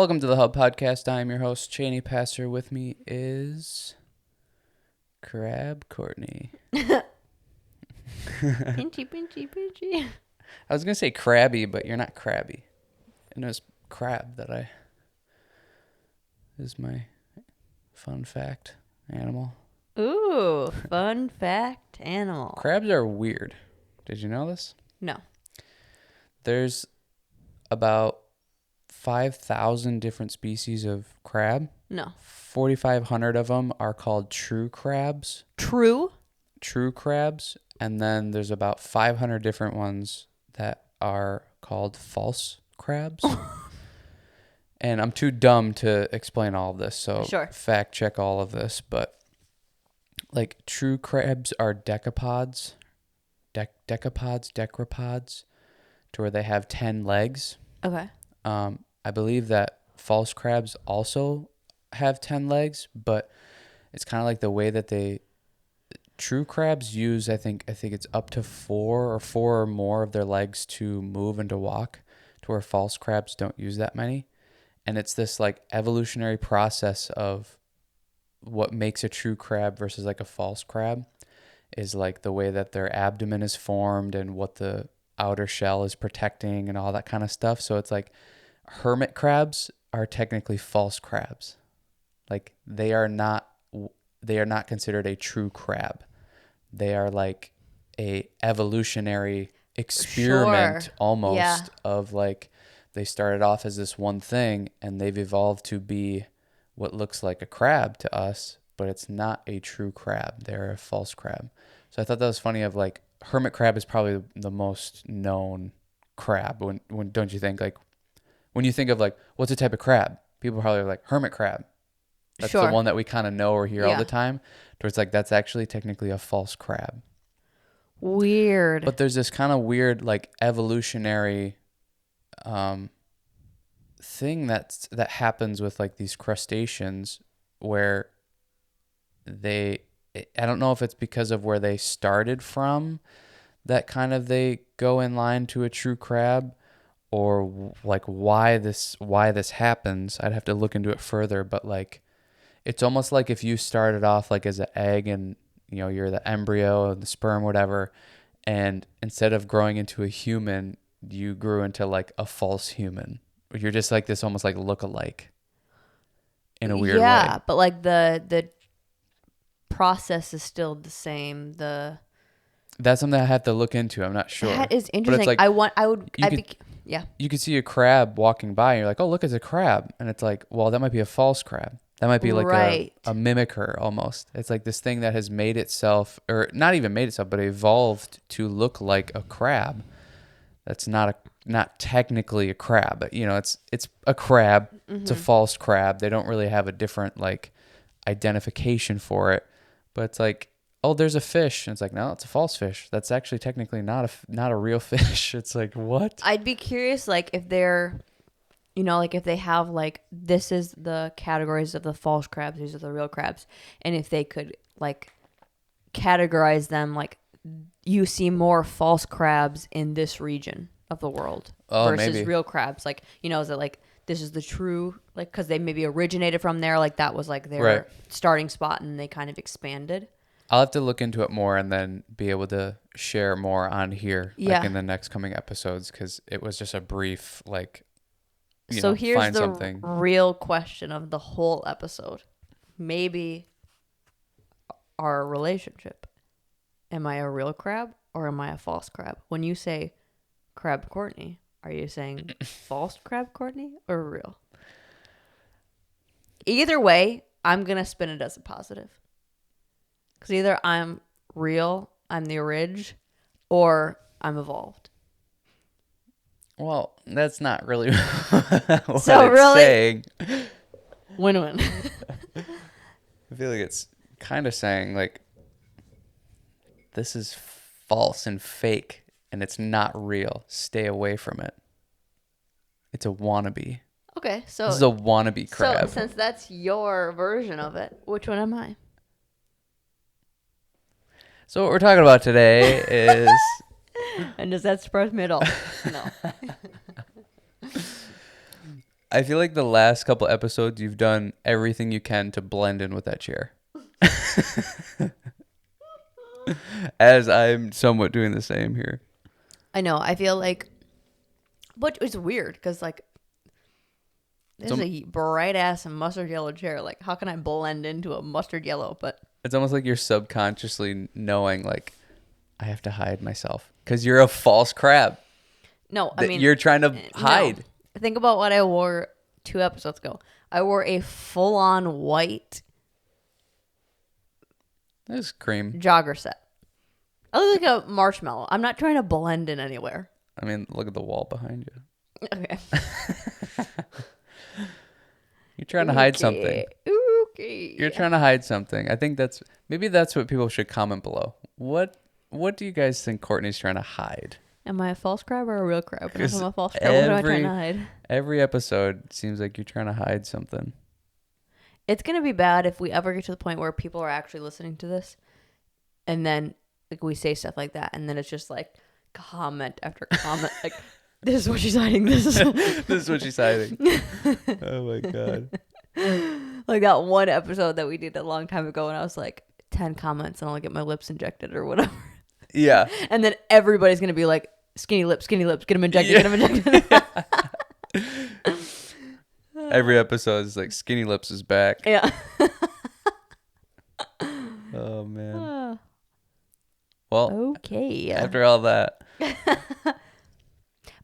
Welcome to the Hub Podcast. I am your host, Cheney Passer. With me is Crab Courtney. Pinchy. I was going to say crabby, but you're not crabby. And it was crab that is my fun fact animal. Ooh, fun fact animal. Crabs are weird. Did you know this? No. There's about 5,000 different species of crab. No. 4,500 of them are called true crabs. True crabs. And then there's about 500 different ones that are called false crabs. And I'm too dumb to explain all of this, so Sure. fact check all of this. But like true crabs are decapods, decrapods, to where they have 10 legs. Okay. I believe that false crabs also have 10 legs, but it's kind of like the way that true crabs use, I think it's up to four or more of their legs to move and to walk, to where false crabs don't use that many. And it's this like evolutionary process of what makes a true crab versus like a false crab is like the way that their abdomen is formed and what the outer shell is protecting and all that kind of stuff. So it's like hermit crabs are technically false crabs. Like they are not considered a true crab. They are like a evolutionary experiment almost of like they started off as this one thing and they've evolved to be what looks like a crab to us, but it's not a true crab. They're a false crab. So I thought that was funny of like hermit crab is probably the most known crab. When don't you think, like when you think of like what's a type of crab? People probably are like hermit crab. That's the one that we kind of know or hear all the time. Towards like that's actually technically a false crab. Weird. But there's this kind of weird like evolutionary thing that happens with like these crustaceans where I don't know if it's because of where they started from that kind of they go in line to a true crab, or like why this happens. I'd have to look into it further, but like it's almost like if you started off like as an egg and you're the embryo and the sperm, whatever, and instead of growing into a human, you grew into like a false human. You're just like this almost like look-alike in a weird way. Yeah, but like the process is still the same. That's something I have to look into. I'm not sure. That is interesting. But it's like, yeah. You could see a crab walking by and you're like, oh, look, it's a crab. And it's like, well, that might be a false crab. That might be like a mimicker almost. It's like this thing that has made itself, or not even made itself, but evolved to look like a crab. That's not technically a crab, but it's a crab. Mm-hmm. It's a false crab. They don't really have a different like identification for it, but it's like, oh, there's a fish, and it's like, no, it's a false fish. That's actually technically not a real fish. It's like, what? I'd be curious, like if they're, like if they have like this is the categories of the false crabs, these are the real crabs, and if they could like categorize them, like you see more false crabs in this region of the world versus real crabs. Like, is it like this is the true, like, because they maybe originated from there, like that was like their starting spot and they kind of expanded. I'll have to look into it more and then be able to share more on here, like in the next coming episodes, because it was just a brief, like, so here's find the something. Real question of the whole episode. Maybe our relationship. Am I a real crab or am I a false crab? When you say crab Courtney, are you saying false crab Courtney or real? Either way, I'm going to spin it as a positive. Because either I'm real, I'm the orig, or I'm evolved. Well, that's not really what it's saying. Win-win. I feel like it's kind of saying, like, this is false and fake, and it's not real. Stay away from it. It's a wannabe. Okay, so... This is a wannabe crab. So, since that's your version of it, which one am I? So what we're talking about today is... And does that surprise me at all? No. I feel like the last couple episodes you've done everything you can to blend in with that chair. As I'm somewhat doing the same here. I know. I feel like, but it's weird because like there's a bright ass mustard yellow chair. Like, how can I blend into a mustard yellow? But it's almost like you're subconsciously knowing, like, I have to hide myself because you're a false crab. no, I mean You're trying to hide. No. Think about what I wore 2 episodes ago. I wore a full-on white This cream. jogger set. I look like a marshmallow. I'm not trying to blend in anywhere. I mean, look at the wall behind you. Okay. You're trying to hide something. Okay. You're trying to hide something. I think that's what people should comment below. What do you guys think Courtney's trying to hide? Am I a false crab or a real crab? And if I'm a false crab, what am I trying to hide? Every episode seems like you're trying to hide something. It's going to be bad if we ever get to the point where people are actually listening to this and then like we say stuff like that and then it's just like comment after comment like this is what she's hiding. This is what she's hiding. Oh my god. Like that one episode that we did a long time ago and I was like 10 comments and I'll get my lips injected or whatever. Yeah. And then everybody's going to be like skinny lips, get them injected, get them injected. Every episode is like skinny lips is back. Yeah. Oh man. Well, okay. After all that.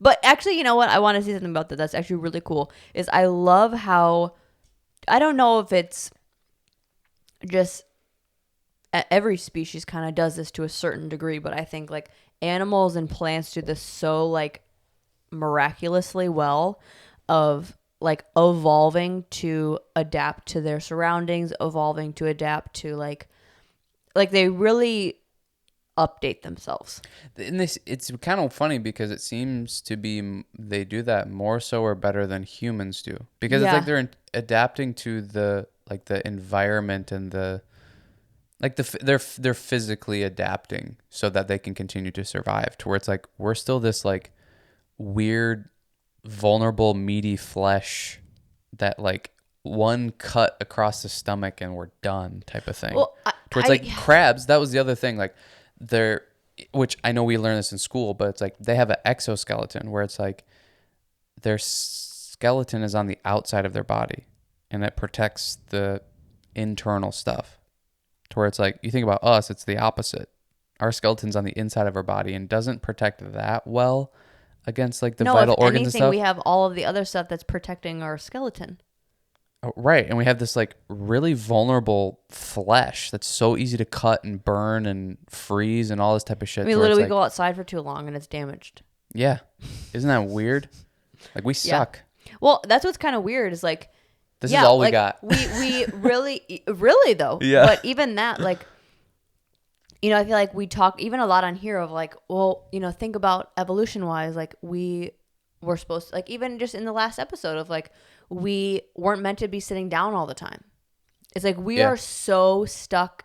But actually, you know what? I want to say something about that. That's actually really cool. Is I love how, I don't know if it's just every species kind of does this to a certain degree, but I think like animals and plants do this so like miraculously well of like evolving to adapt to their surroundings, evolving to adapt to like they really update themselves. And it's kind of funny because it seems to be they do that more so or better than humans do because it's like they're adapting to the environment and they're physically adapting so that they can continue to survive to where it's like we're still this like weird vulnerable meaty flesh that like one cut across the stomach and we're done type of thing. Well, where it's like crabs, that was the other thing, like they're, which I know we learned this in school, but it's like they have an exoskeleton where it's like their skeleton is on the outside of their body and it protects the internal stuff. To where it's like, you think about us, it's the opposite. Our skeleton's on the inside of our body and doesn't protect that well against like the vital organs and stuff. We have all of the other stuff that's protecting our skeleton. Oh, right. And we have this like really vulnerable flesh that's so easy to cut and burn and freeze and all this type of shit. We literally go outside for too long and it's damaged. Yeah. Isn't that weird? Like we suck. Well, that's what's kind of weird is like, this is all we got. We really though. Yeah. But even that, like, you know, I feel like we talk even a lot on here of like, well, you know, think about evolution wise, like we were supposed to, like, even just in the last episode of like, we weren't meant to be sitting down all the time. It's like we are so stuck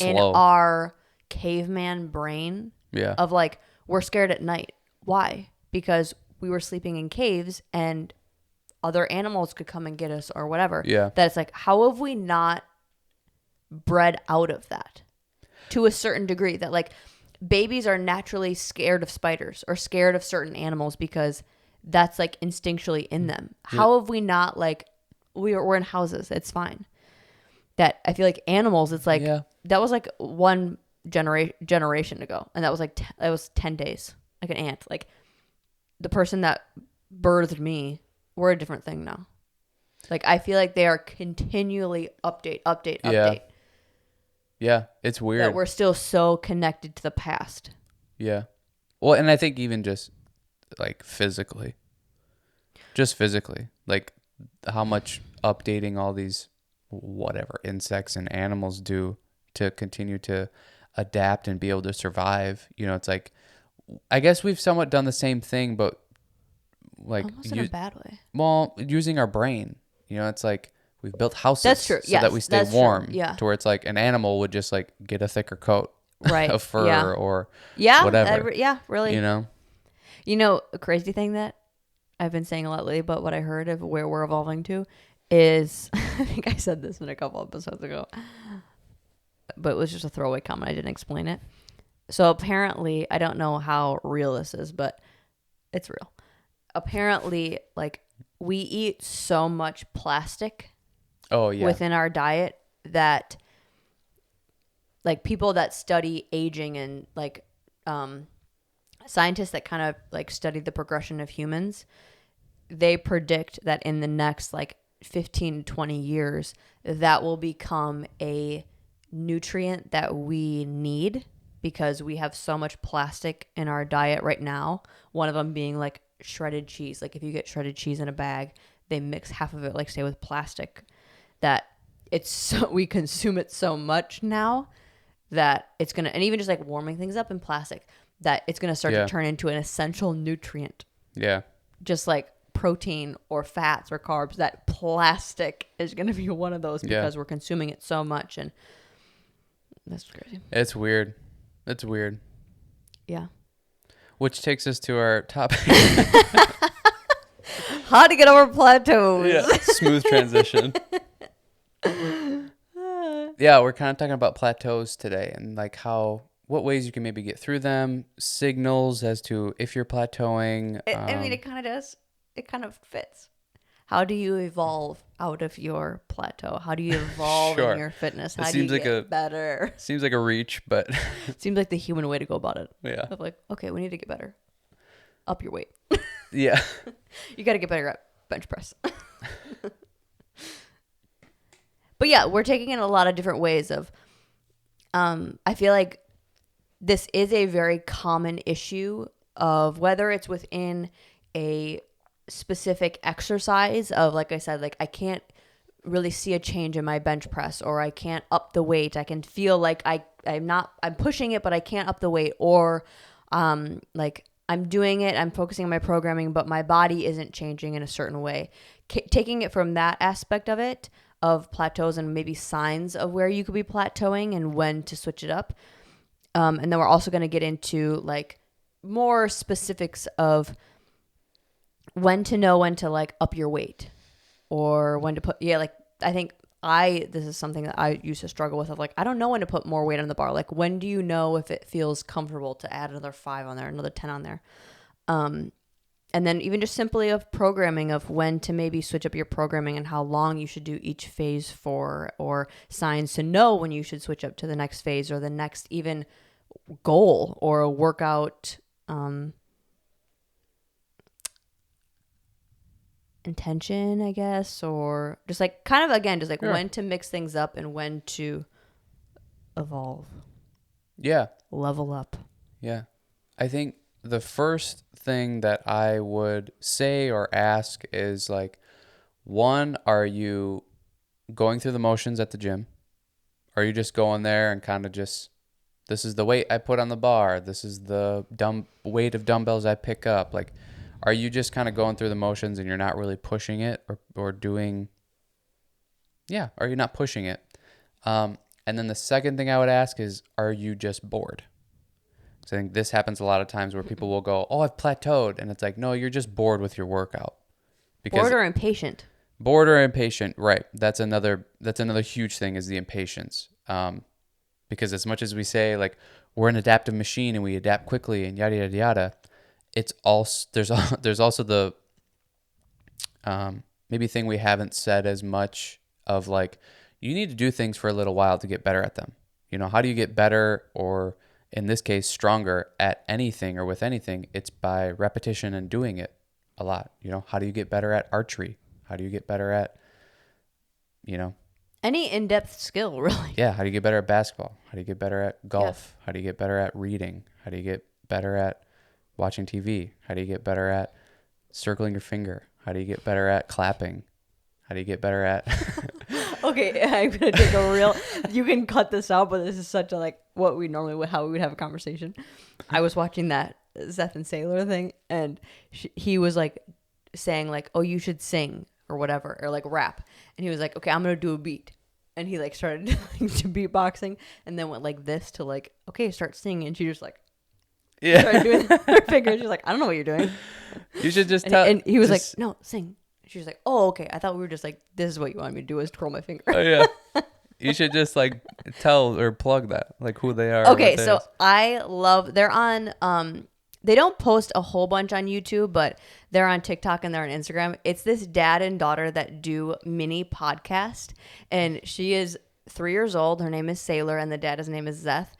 in our caveman brain of like, we're scared at night. Why? Because we were sleeping in caves and other animals could come and get us or whatever. Yeah. That it's like, how have we not bred out of that to a certain degree that like babies are naturally scared of spiders or scared of certain animals because that's like instinctually in them. Yeah. How have we not like, we're in houses. It's fine. That I feel like animals, it's like, that was like one generation ago. And that was like, that was 10 days, like an ant. Like the person that birthed me, we're a different thing now. Like I feel like they are continually update. Yeah, it's weird. That we're still so connected to the past. Yeah. Well, and I think even just like physically, like how much updating all these whatever insects and animals do to continue to adapt and be able to survive. You know, it's like, I guess we've somewhat done the same thing, but like almost in a bad way. Well, using our brain, you know, it's like we've built houses that's true. so that we stay warm. True. Yeah. To where it's like an animal would just like get a thicker coat of fur or whatever. Really. You know, a crazy thing that I've been saying a lot lately, but what I heard of where we're evolving to is, I think I said this in a couple episodes ago, but it was just a throwaway comment. I didn't explain it. So apparently, I don't know how real this is, but it's real. Apparently, like, we eat so much plastic Oh yeah. within our diet that, like, people that study aging and, like, scientists that kind of, like, study the progression of humans, they predict that in the next, like, 15 to 20 years, that will become a nutrient that we need because we have so much plastic in our diet right now. One of them being, like, shredded cheese. Like, if you get shredded cheese in a bag, they mix half of it, like, say, with plastic, that it's so, we consume it so much now that it's gonna, and even just like warming things up in plastic, that it's gonna start to turn into an essential nutrient. Yeah. Just like protein or fats or carbs, that plastic is gonna be one of those because we're consuming it so much, and that's crazy. It's weird. It's weird. Yeah. Which takes us to our topic. How to get over plateaus. Yeah. Smooth transition. Yeah, we're kind of talking about plateaus today and like what ways you can maybe get through them, signals as to if you're plateauing. I mean, it kind of does. It kind of fits. How do you evolve out of your plateau? How do you evolve in your fitness? How do you get better? Seems like a reach, but seems like the human way to go about it. Yeah. Of like, okay, we need to get better. Up your weight. Yeah. You got to get better at bench press. But yeah, we're taking it a lot of different ways of, I feel like this is a very common issue of whether it's within a specific exercise of, like I said, like I can't really see a change in my bench press, or I can't up the weight. I can feel like I'm pushing it, but I can't up the weight, or like I'm doing it, I'm focusing on my programming, but my body isn't changing in a certain way. Taking it from that aspect of it, of plateaus and maybe signs of where you could be plateauing and when to switch it up. And then we're also going to get into like more specifics of when to know when to like up your weight, or when to put, like I think this is something that I used to struggle with, of like, I don't know when to put more weight on the bar. Like, when do you know if it feels comfortable to add another 5 on there, another 10 on there? And then even just simply of programming, of when to maybe switch up your programming and how long you should do each phase for, or signs to know when you should switch up to the next phase or the next even goal or a workout intention, I guess, or just like kind of, again, just like when to mix things up and when to evolve. Yeah. Level up. Yeah. I think the first thing that I would say or ask is like, one, are you going through the motions at the gym? Are you just going there and kind of just, this is the weight I put on the bar, this is the weight of dumbbells I pick up? Like, are you just kind of going through the motions and you're not really pushing it or doing, are you not pushing it? And then the second thing I would ask is, are you just bored? So I think this happens a lot of times where people will go, oh, I've plateaued. And it's like, no, you're just bored with your workout. Bored or impatient. Bored or impatient, right. That's another huge thing, is the impatience. Because as much as we say, like, we're an adaptive machine and we adapt quickly and yada, yada, yada, it's also, there's also the maybe thing we haven't said as much of, like, you need to do things for a little while to get better at them. You know, how do you get better, or in this case, stronger at anything or with anything? It's by repetition and doing it a lot. You know, how do you get better at archery? How do you get better at, any in-depth skill, really? Yeah. How do you get better at basketball? How do you get better at golf? Yeah. How do you get better at reading? How do you get better at watching TV? How do you get better at circling your finger? How do you get better at clapping? How do you get better at... Okay, I'm going to take a real... You can cut this out, but this is such a, like, what we normally would, how we would have a conversation. I was watching that Seth and Sailor thing, and he was, like, saying, like, oh, you should sing or whatever, or, like, rap. And he was like, okay, I'm going to do a beat. And he, like, started to beatboxing, and then went like this to, like, okay, start singing. And she just, like, Yeah. Started doing her finger. She's like, I don't know what you're doing. You should just And, tell. and he was just- like, no, sing. She was like, oh, okay. I thought we were just like, this is what you wanted me to do is twirl my finger. Oh yeah. You should just like tell or plug that, like who they are. Okay, what so it is. I love, they're on, they don't post a whole bunch on YouTube, but they're on TikTok and they're on Instagram. It's this dad and daughter that do mini podcast, and she is 3 years old. Her name is Sailor, and the dad, his name is Zeth,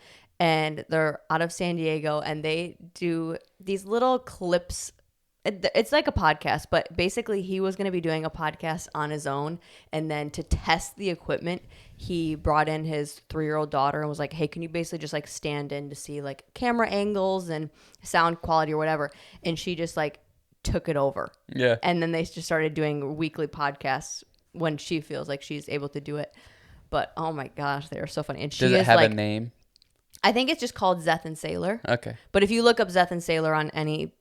and they're out of San Diego, and they do these little clips. It's like a podcast, but basically he was going to be doing a podcast on his own, and then to test the equipment, he brought in his 3-year-old daughter and was like, hey, can you basically just like stand in to see like camera angles and sound quality or whatever, and she just like took it over. Yeah. And then they just started doing weekly podcasts when she feels like she's able to do it. But oh my gosh, they are so funny. And she Does it is have like, a name? I think it's just called Zeth and Sailor. Okay. But if you look up Zeth and Sailor on any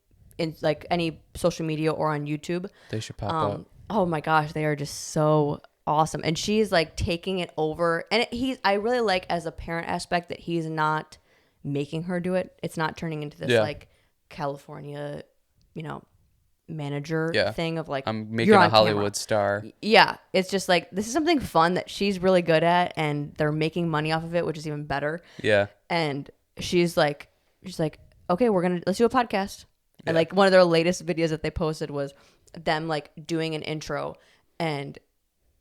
social media or on YouTube, They should pop up. oh my gosh, they are just so awesome. And she's like taking it over. And I really like as a parent aspect that he's not making her do it. It's not turning into this like California, manager thing of like, I'm making you're a on Hollywood camera. star. Yeah, it's just like this is something fun that she's really good at, and they're making money off of it, which is even better. Yeah. And she's like, okay, let's do a podcast. And like one of their latest videos that they posted was them like doing an intro, and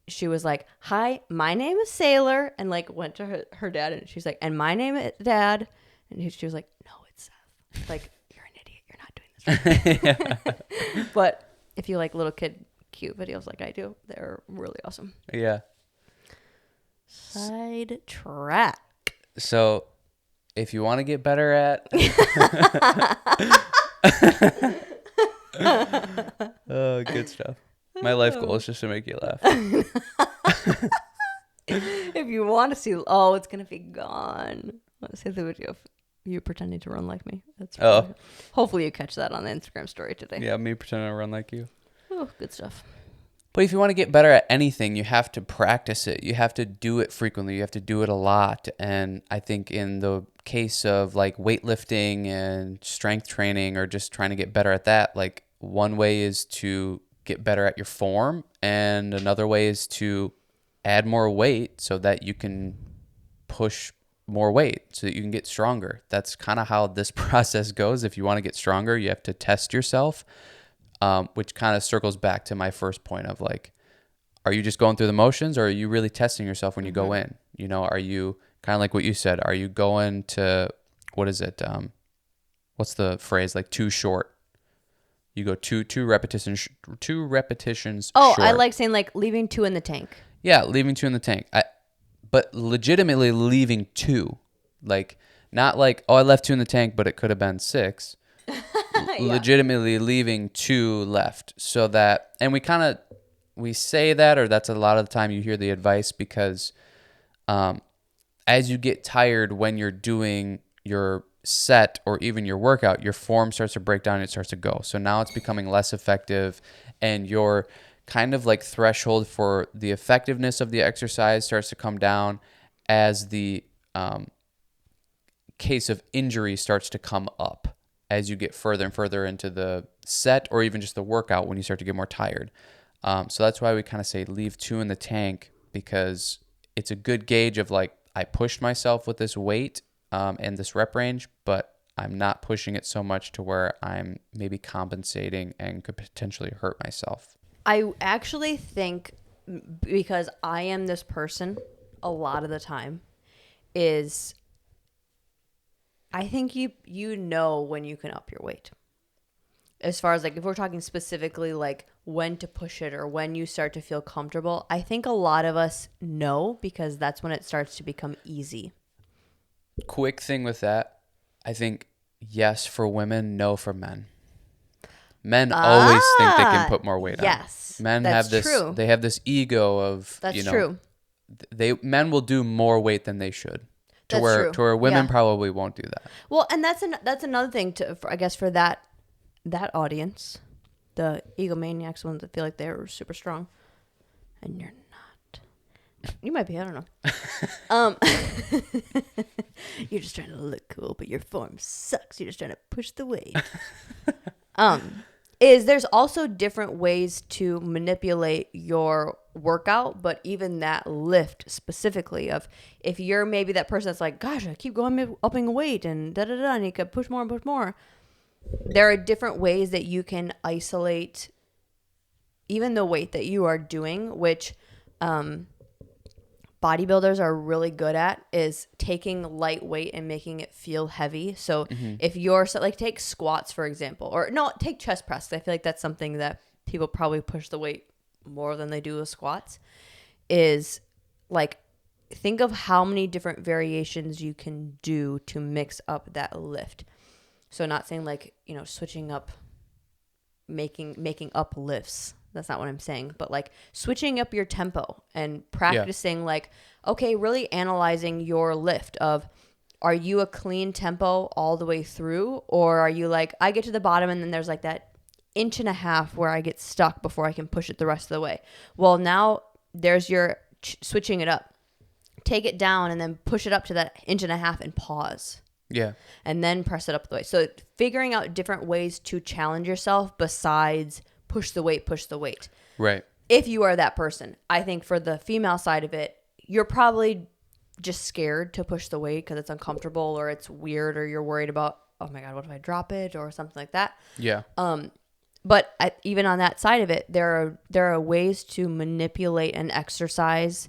she was like, hi, my name is Sailor, and like went to her dad, and she's like, and my name is Dad, and she was like, no, it's Seth. Like, you're an idiot, you're not doing this right. But if you like little kid cute videos like I do, they're really awesome. Yeah. Side track. So, if you want to get better at, oh, good stuff. My life goal is just to make you laugh. If you want to see, it's gonna be gone. Let's see the video of you pretending to run like me. That's hopefully you catch that on the Instagram story today. Yeah, me pretending to run like you. Oh, good stuff. But if you want to get better at anything, you have to practice it. You have to do it frequently. You have to do it a lot. And I think in the case of like weightlifting and strength training or just trying to get better at that, like one way is to get better at your form, and another way is to add more weight so that you can push more weight so that you can get stronger. That's kind of how this process goes. If you want to get stronger, you have to test yourself. Which kind of circles back to my first point of like, are you just going through the motions, or are you really testing yourself when you go in? Are you kind of like what you said? Are you going to, what is it? What's the phrase? Like too short. You go two repetitions Oh, short. I like saying like leaving 2 in the tank. Yeah, leaving 2 in the tank. But legitimately leaving 2. Like, not like, oh, I left 2 in the tank, but it could have been 6. Legitimately leaving 2 left, so that, and we say that, or that's a lot of the time you hear the advice, because as you get tired when you're doing your set or even your workout, your form starts to break down and it starts to go. So now it's becoming less effective, and your kind of like threshold for the effectiveness of the exercise starts to come down as the case of injury starts to come up as you get further and further into the set, or even just the workout when you start to get more tired. So that's why we kind of say leave 2 in the tank, because it's a good gauge of like, I pushed myself with this weight and this rep range, but I'm not pushing it so much to where I'm maybe compensating and could potentially hurt myself. I actually think, because I am this person a lot of the time, is I think you know when you can up your weight. As far as like, if we're talking specifically like when to push it or when you start to feel comfortable, I think a lot of us know, because that's when it starts to become easy. Quick thing with that, I think yes for women, no for men. Men always think they can put more weight on. Yes. Men that's have this true. They have this ego of, That's true. Men will do more weight than they should. To That's true. where women Yeah. probably won't do that. Well, and that's another thing I guess for that audience, the egomaniacs, ones that feel like they're super strong, and you're not. You might be. I don't know. Um, you're just trying to look cool, but your form sucks. You're just trying to push the weight. Is there's also different ways to manipulate your workout, but even that lift specifically of if you're maybe that person that's like, gosh, I keep going upping weight and da da da, and you could push more and push more. There are different ways that you can isolate even the weight that you are doing, which bodybuilders are really good at is taking light weight and making it feel heavy. So if you're like take squats, for example, or no, take chest press. I feel like that's something that people probably push the weight more than they do with squats is like, think of how many different variations you can do to mix up that lift. So not saying like, switching up, making up lifts. That's not what I'm saying, but like switching up your tempo and practicing like, okay, really analyzing your lift of, are you a clean tempo all the way through? Or are you like, I get to the bottom and then there's like that inch and a half where I get stuck before I can push it the rest of the way. Well, now there's your switching it up. Take it down and then push it up to that inch and a half and pause. Yeah. And then press it up the way. So figuring out different ways to challenge yourself besides push the weight. Right. If you are that person. I think for the female side of it, you're probably just scared to push the weight because it's uncomfortable or it's weird or you're worried about, oh my God, what if I drop it or something like that. Yeah. But even on that side of it, there are ways to manipulate an exercise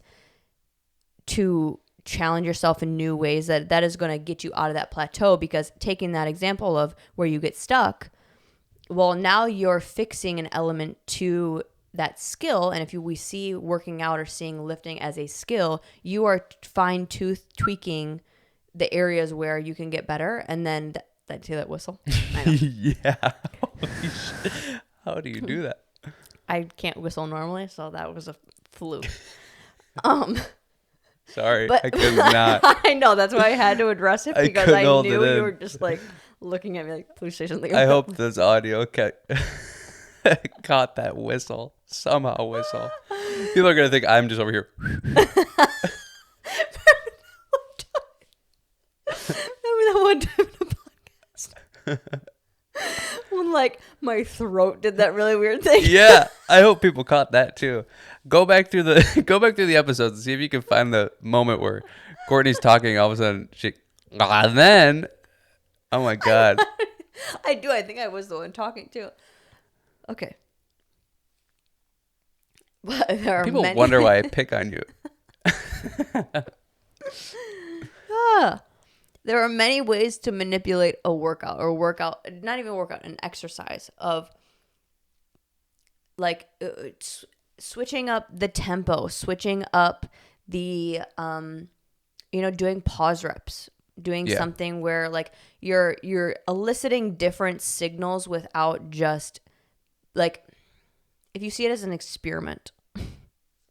to challenge yourself in new ways that is going to get you out of that plateau. Because taking that example of where you get stuck, well, now you're fixing an element to that skill. And if we see working out or seeing lifting as a skill, you are fine-tooth tweaking the areas where you can get better. And then, did I hear that whistle? I know. Yeah. How do you do that? I can't whistle normally, so that was a fluke. Sorry, But I could not. I know, that's why I had to address it because I hold knew it in. you were just like looking at me like, police station. I hope this audio caught that whistle. Somehow whistle. People are going to think I'm just over here. Remember that one time in the podcast when like my throat did that really weird thing? Yeah, I hope people caught that too. Go back through the episodes and see if you can find the moment where Courtney's talking. All of a sudden, and then, oh my God. I do. I think I was the one talking too. Okay. But there are People many... wonder why I pick on you. There are many ways to manipulate a workout not even a workout, an exercise of like switching up the tempo, switching up the, doing pause reps, doing something where like you're eliciting different signals without just like, if you see it as an experiment,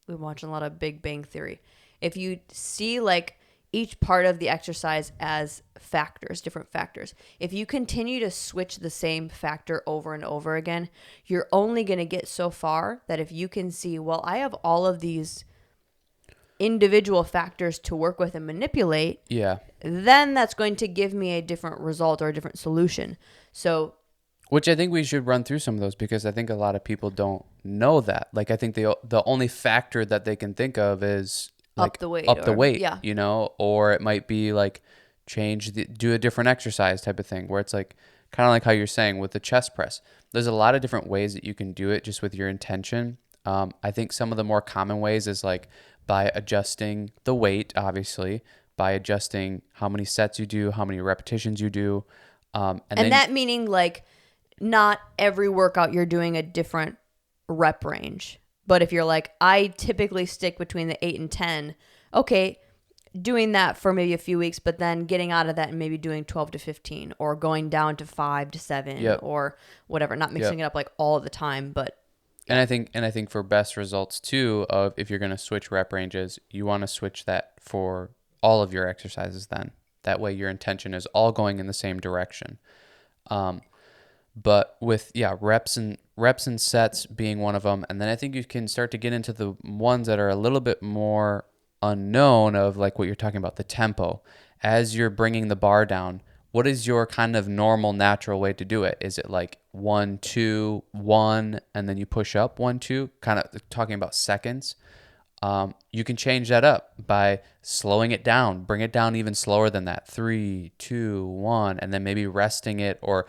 we're watching a lot of Big Bang Theory. If you see like each part of the exercise as factors, different factors, if you continue to switch the same factor over and over again, you're only going to get so far that if you can see, well, I have all of these individual factors to work with and manipulate, then that's going to give me a different result or a different solution. So, which I think we should run through some of those because I think a lot of people don't know that. Like, I think the only factor that they can think of is like up the weight, or it might be like do a different exercise type of thing where it's like kind of like how you're saying with the chest press. There's a lot of different ways that you can do it just with your intention. I think some of the more common ways is like by adjusting the weight, obviously, by adjusting how many sets you do, how many repetitions you do. And then, that meaning like not every workout you're doing a different rep range. But if you're like, I typically stick between the 8 and 10, okay, doing that for maybe a few weeks, but then getting out of that and maybe doing 12 to 15 or going down to 5 to 7 or whatever, not mixing it up like all the time, but And I think for best results too, of if you're going to switch rep ranges, you want to switch that for all of your exercises then. That way your intention is all going in the same direction. But with reps and sets being one of them, and then I think you can start to get into the ones that are a little bit more unknown of like what you're talking about, the tempo. As you're bringing the bar down, what is your kind of normal, natural way to do it? Is it like 1, 2, 1, and then you push up 1, 2, kind of talking about seconds? You can change that up by slowing it down, bring it down even slower than that. 3, 2, 1, and then maybe resting it or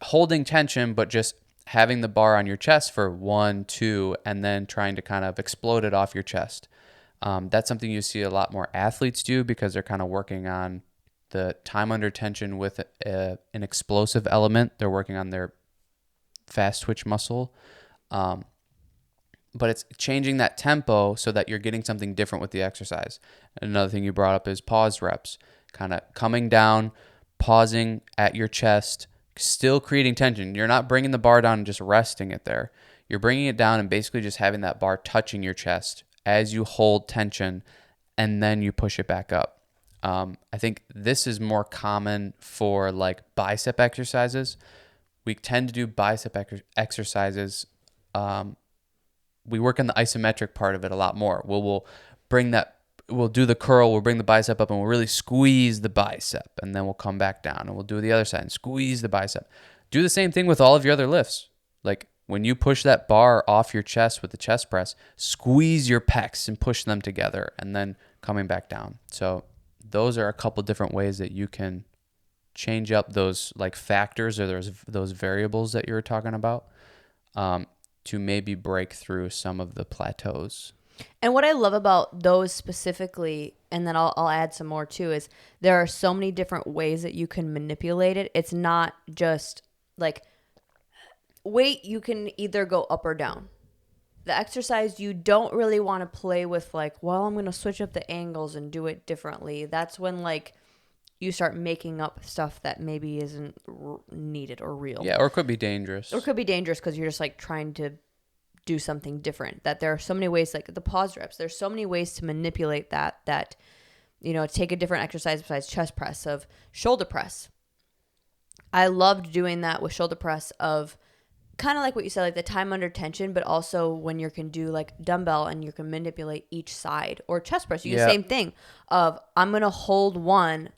holding tension, but just having the bar on your chest for 1, 2, and then trying to kind of explode it off your chest. That's something you see a lot more athletes do because they're kind of working on the time under tension with an explosive element. They're working on their fast twitch muscle. But it's changing that tempo so that you're getting something different with the exercise. Another thing you brought up is pause reps, kind of coming down, pausing at your chest, still creating tension. You're not bringing the bar down and just resting it there. You're bringing it down and basically just having that bar touching your chest as you hold tension, and then you push it back up. I think this is more common for like bicep exercises. We tend to do bicep exercises. We work on the isometric part of it a lot more. We'll bring that, we'll do the curl, we'll bring the bicep up and we'll really squeeze the bicep, and then we'll come back down and we'll do the other side and squeeze the bicep. Do the same thing with all of your other lifts. Like when you push that bar off your chest with the chest press, squeeze your pecs and push them together and then coming back down. So those are a couple different ways that you can change up those like factors or those variables that you were talking about. To maybe break through some of the plateaus. And what I love about those specifically, and then I'll add some more too, is there are so many different ways that you can manipulate it. It's not just like weight, you can either go up or down. The exercise, you don't really want to play with like, well, I'm going to switch up the angles and do it differently. That's when like you start making up stuff that maybe isn't needed or real. Yeah, or it could be dangerous. Or it could be dangerous because you're just like trying to do something different. That there are so many ways, like the pause reps, there's so many ways to manipulate that, you know, take a different exercise besides chest press of shoulder press. I loved doing that with shoulder press of kind of like what you said, like the time under tension, but also when you can do like dumbbell and you can manipulate each side, or chest press. You do the same thing of I'm going to hold one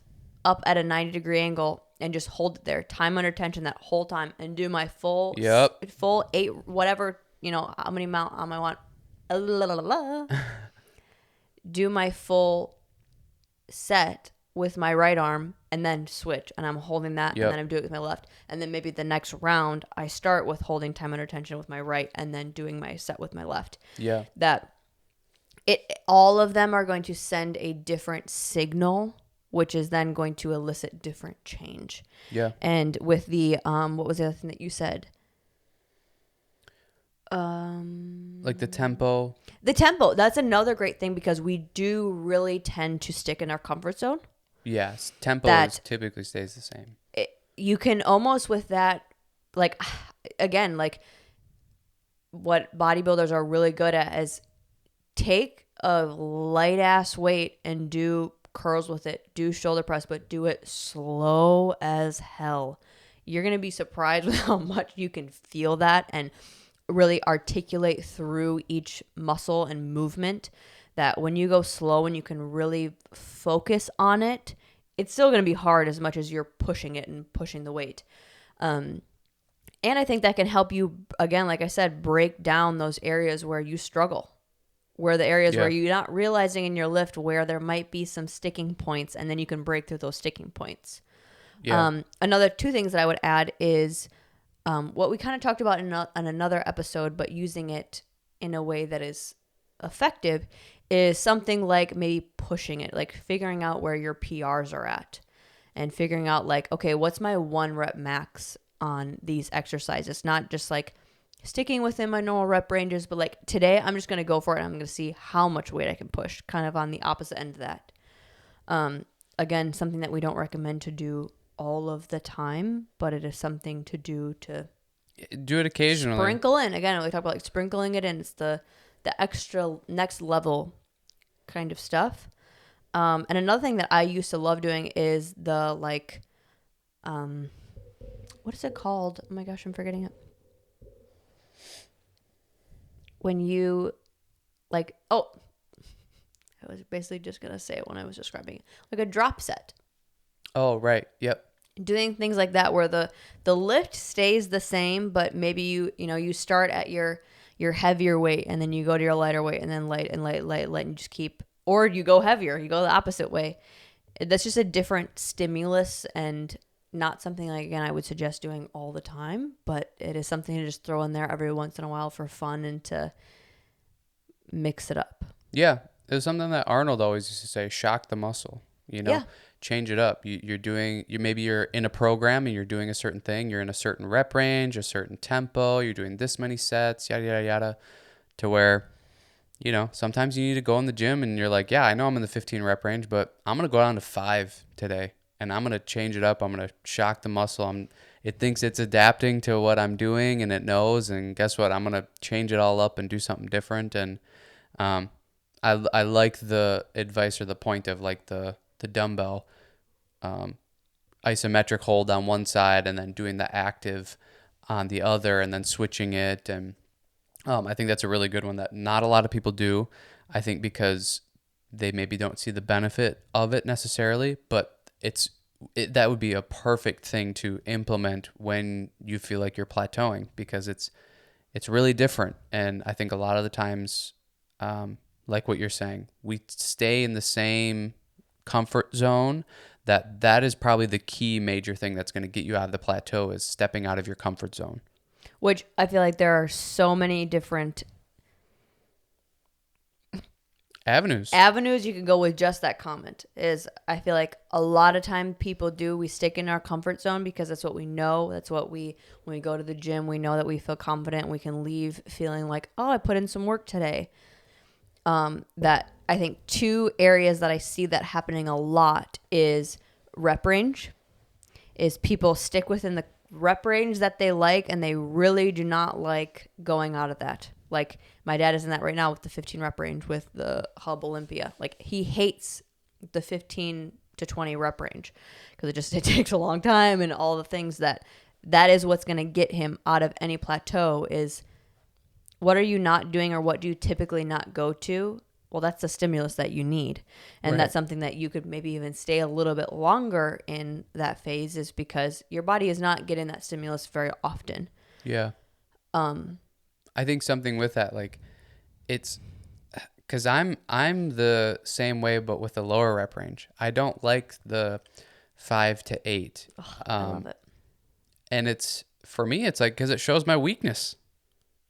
up at a 90-degree angle and just hold it there, time under tension that whole time, and do my full 8, whatever, you know, how many mount I want. Do my full set with my right arm and then switch, and I'm holding that and then I'm doing it with my left, and then maybe the next round I start with holding time under tension with my right and then doing my set with my left. That all of them are going to send a different signal, which is then going to elicit different change. And with the what was the other thing that you said? Like the tempo. That's another great thing because we do really tend to stick in our comfort zone. Yes, tempo typically stays the same. You can almost with that, like, again, like what bodybuilders are really good at is take a light ass weight and do curls with it, do shoulder press, but do it slow as hell. You're going to be surprised with how much you can feel that and really articulate through each muscle and movement, that when you go slow and you can really focus on it, it's still going to be hard as much as you're pushing it and pushing the weight. And I think that can help you, again, like I said, break down those areas where you struggle, where the areas where you're not realizing in your lift where there might be some sticking points, and then you can break through those sticking points. Another 2 things that I would add is what we kind of talked about in another episode, but using it in a way that is effective, is something like maybe pushing it, like figuring out where your PRs are at and figuring out like, okay, what's my 1 rep max on these exercises? Not just like sticking within my normal rep ranges, but like today I'm just going to go for it and I'm going to see how much weight I can push, kind of on the opposite end of that. Again, something that we don't recommend to do all of the time, but it is something to do it occasionally. Sprinkle in. Again, we talk about like sprinkling it in. It's the extra next level kind of stuff. And another thing that I used to love doing is the like, what is it called? Oh my gosh, I'm forgetting it. When you like, I was basically just going to say it when I was describing it. Like a drop set. Oh, right. Yep. Doing things like that where the lift stays the same, but maybe you start at your heavier weight and then you go to your lighter weight and then light and light and you just keep, or you go heavier, you go the opposite way. That's just a different stimulus and not something like, again, I would suggest doing all the time, but it is something to just throw in there every once in a while for fun and to mix it up. Yeah. It was something that Arnold always used to say, shock the muscle, Yeah. change it up. Maybe you're in a program and you're doing a certain thing. You're in a certain rep range, a certain tempo. You're doing this many sets, yada, yada, yada, to where, sometimes you need to go in the gym and you're like, yeah, I know I'm in the 15 rep range, but I'm going to go down to 5 today and I'm going to change it up. I'm going to shock the muscle. It thinks it's adapting to what I'm doing and it knows. And guess what? I'm going to change it all up and do something different. And I like the advice or the point of like the dumbbell isometric hold on one side and then doing the active on the other and then switching it. And I think that's a really good one that not a lot of people do. I think because they maybe don't see the benefit of it necessarily, but that would be a perfect thing to implement when you feel like you're plateauing, because it's really different. And I think a lot of the times, like what you're saying, we stay in the same comfort zone. That is probably the key major thing that's going to get you out of the plateau, is stepping out of your comfort zone. Which I feel like there are so many different avenues you can go with just that comment. I feel like a lot of time people we stick in our comfort zone because that's what we know. That's what when we go to the gym, we know that we feel confident and we can leave feeling like, oh, I put in some work today. That I think 2 areas that I see that happening a lot is rep range. Is people stick within the rep range that they like and they really do not like going out of that. Like my dad is in that right now with the 15 rep range with the Hub Olympia. Like he hates the 15 to 20 rep range because it takes a long time and all the things that is what's going to get him out of any plateau. Is what are you not doing, or what do you typically not go to? Well, that's the stimulus that you need. And Right. That's something that you could maybe even stay a little bit longer in that phase, is because your body is not getting that stimulus very often. Yeah. I think something with that, like, it's because I'm the same way, but with a lower rep range. I don't like the 5 to 8. I love it. And for me, it's like, because it shows my weakness.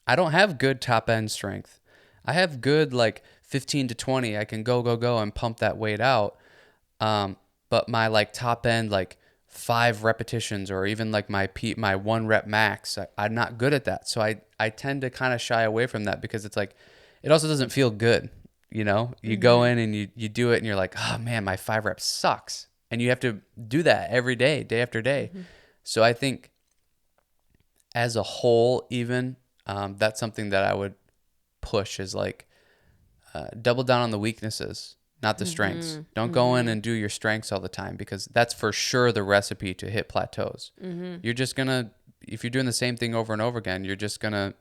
I don't have good top end strength. I have good like 15 to 20. I can go and pump that weight out. But my like top end, like 5 repetitions, or even like my 1 rep max, I'm not good at that. So I tend to kind of shy away from that, because it's like, it also doesn't feel good. You go in and you do it and you're like, oh man, my 5 reps sucks. And you have to do that every day, day after day. Mm-hmm. So I think as a whole, even, that's something that I would push, is like, double down on the weaknesses, not the strengths. Mm-hmm. Don't go in and do your strengths all the time, because that's for sure the recipe to hit plateaus. Mm-hmm. You're just if you're doing the same thing over and over again, you're just going to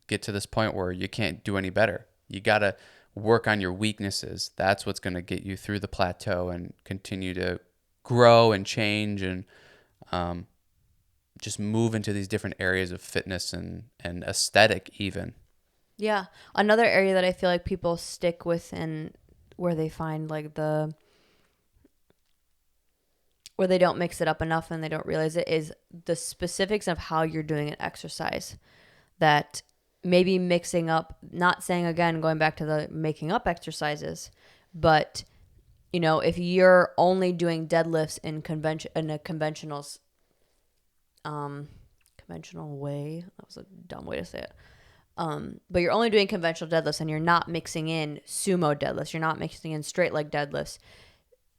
get to this point where you can't do any better. You got to work on your weaknesses. That's what's going to get you through the plateau and continue to grow and change and just move into these different areas of fitness and aesthetic even. Yeah. Another area that I feel like people stick with, and where they find like where they don't mix it up enough and they don't realize it, is the specifics of how you're doing an exercise. That maybe mixing up, not saying, again, going back to the making up exercises, but if you're only doing deadlifts in a conventional way, that was a dumb way to say it. But you're only doing conventional deadlifts and you're not mixing in sumo deadlifts. You're not mixing in straight leg deadlifts.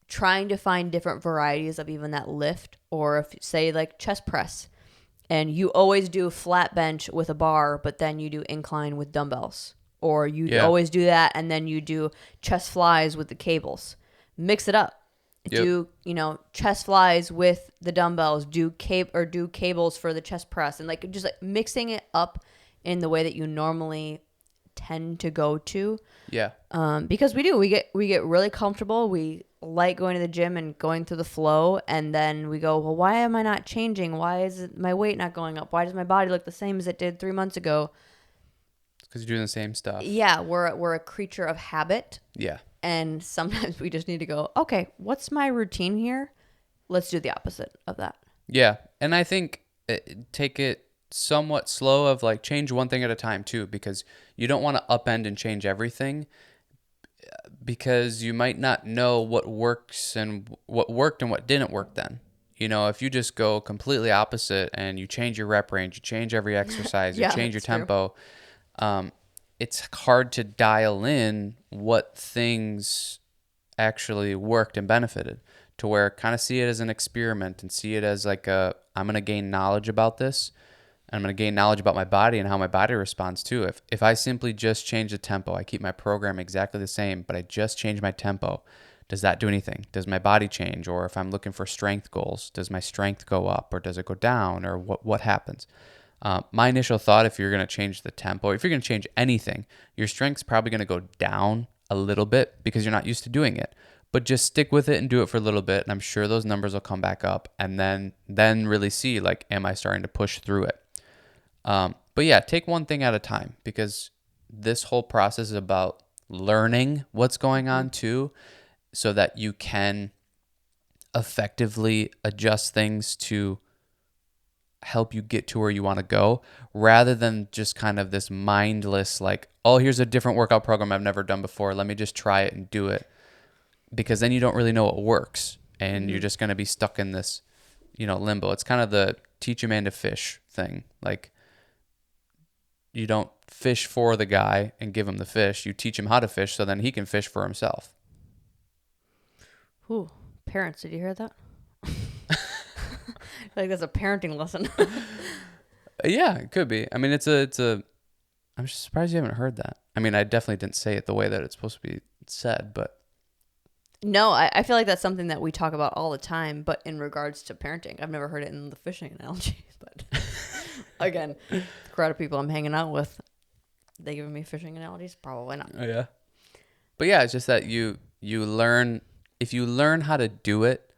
Trying to find different varieties of even that lift, or if say like chest press, and you always do flat bench with a bar, but then you do incline with dumbbells, or you always do that and then you do chest flies with the cables. Mix it up. Yep. Do chest flies with the dumbbells. Do cables for the chest press, and like just like mixing it up in the way that you normally tend to go to. Yeah. Because we get really comfortable. We like going to the gym and going through the flow, and then we go, well, why am I not changing? Why is my weight not going up? Why does my body look the same as it did 3 months ago? Because you're doing the same stuff. Yeah, we're a creature of habit, Yeah. and sometimes we just need to go, okay, what's my routine here? Let's do the opposite of that. Yeah. And I think take it somewhat slow of like change one thing at a time too, because you don't want to upend and change everything because you might not know what works and what worked and what didn't work then. If you just go completely opposite and you change your rep range, you change every exercise, you Yeah, change your that's true. tempo, it's hard to dial in what things actually worked and benefited to where kind of see it as an experiment and see it as like I'm going to gain knowledge about this. And I'm going to gain knowledge about my body and how my body responds too. If I simply just change the tempo, I keep my program exactly the same, but I just change my tempo, does that do anything? Does my body change? Or if I'm looking for strength goals, does my strength go up or does it go down or what happens? My initial thought, if you're going to change the tempo, if you're going to change anything, your strength's probably going to go down a little bit because you're not used to doing it. But just stick with it and do it for a little bit, and I'm sure those numbers will come back up, and then really see, like, am I starting to push through it? But yeah, take one thing at a time because this whole process is about learning what's going on too, so that you can effectively adjust things to help you get to where you want to go rather than just kind of this mindless, like, oh, here's a different workout program I've never done before. Let me just try it and do it. Because then you don't really know what works and you're just going to be stuck in this, limbo. It's kind of the teach a man to fish thing. Like, you don't fish for the guy and give him the fish. You teach him how to fish so then he can fish for himself. Ooh, parents, did you hear that? I feel like that's a parenting lesson. Yeah, it could be. I mean, it's a, I'm just surprised you haven't heard that. I mean, I definitely didn't say it the way that it's supposed to be said, but. No, I feel like that's something that we talk about all the time, but in regards to parenting. I've never heard it in the fishing analogy, but again, the crowd of people I'm hanging out with, they giving me fishing analogies? Probably not. Oh, yeah. But yeah, it's just that you learn, if you learn how to do it,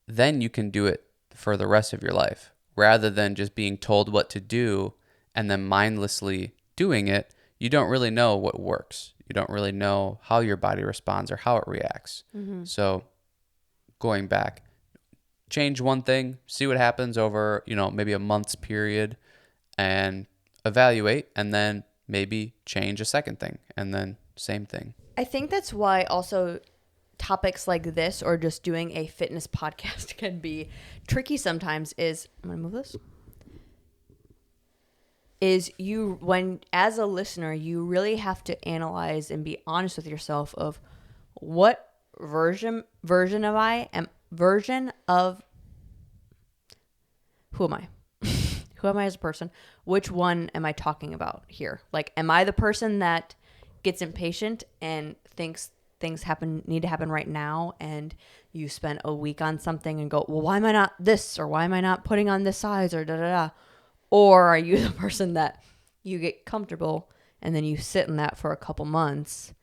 then you can do it for the rest of your life rather than just being told what to do and then mindlessly doing it. You don't really know what works. You don't really know how your body responds or how it reacts. Mm-hmm. So going back, change one thing, see what happens over, maybe a month's period and evaluate, and then maybe change a second thing and then same thing. I think that's why also topics like this or just doing a fitness podcast can be tricky sometimes is, I'm going to move this. Is when as a listener, you really have to analyze and be honest with yourself of what version of who am I? Who am I as a person? Which one am I talking about here? Like, am I the person that gets impatient and thinks things need to happen right now, and you spend a week on something and go, well, why am I not this, or why am I not putting on this size, or da da da? Or are you the person that you get comfortable and then you sit in that for a couple months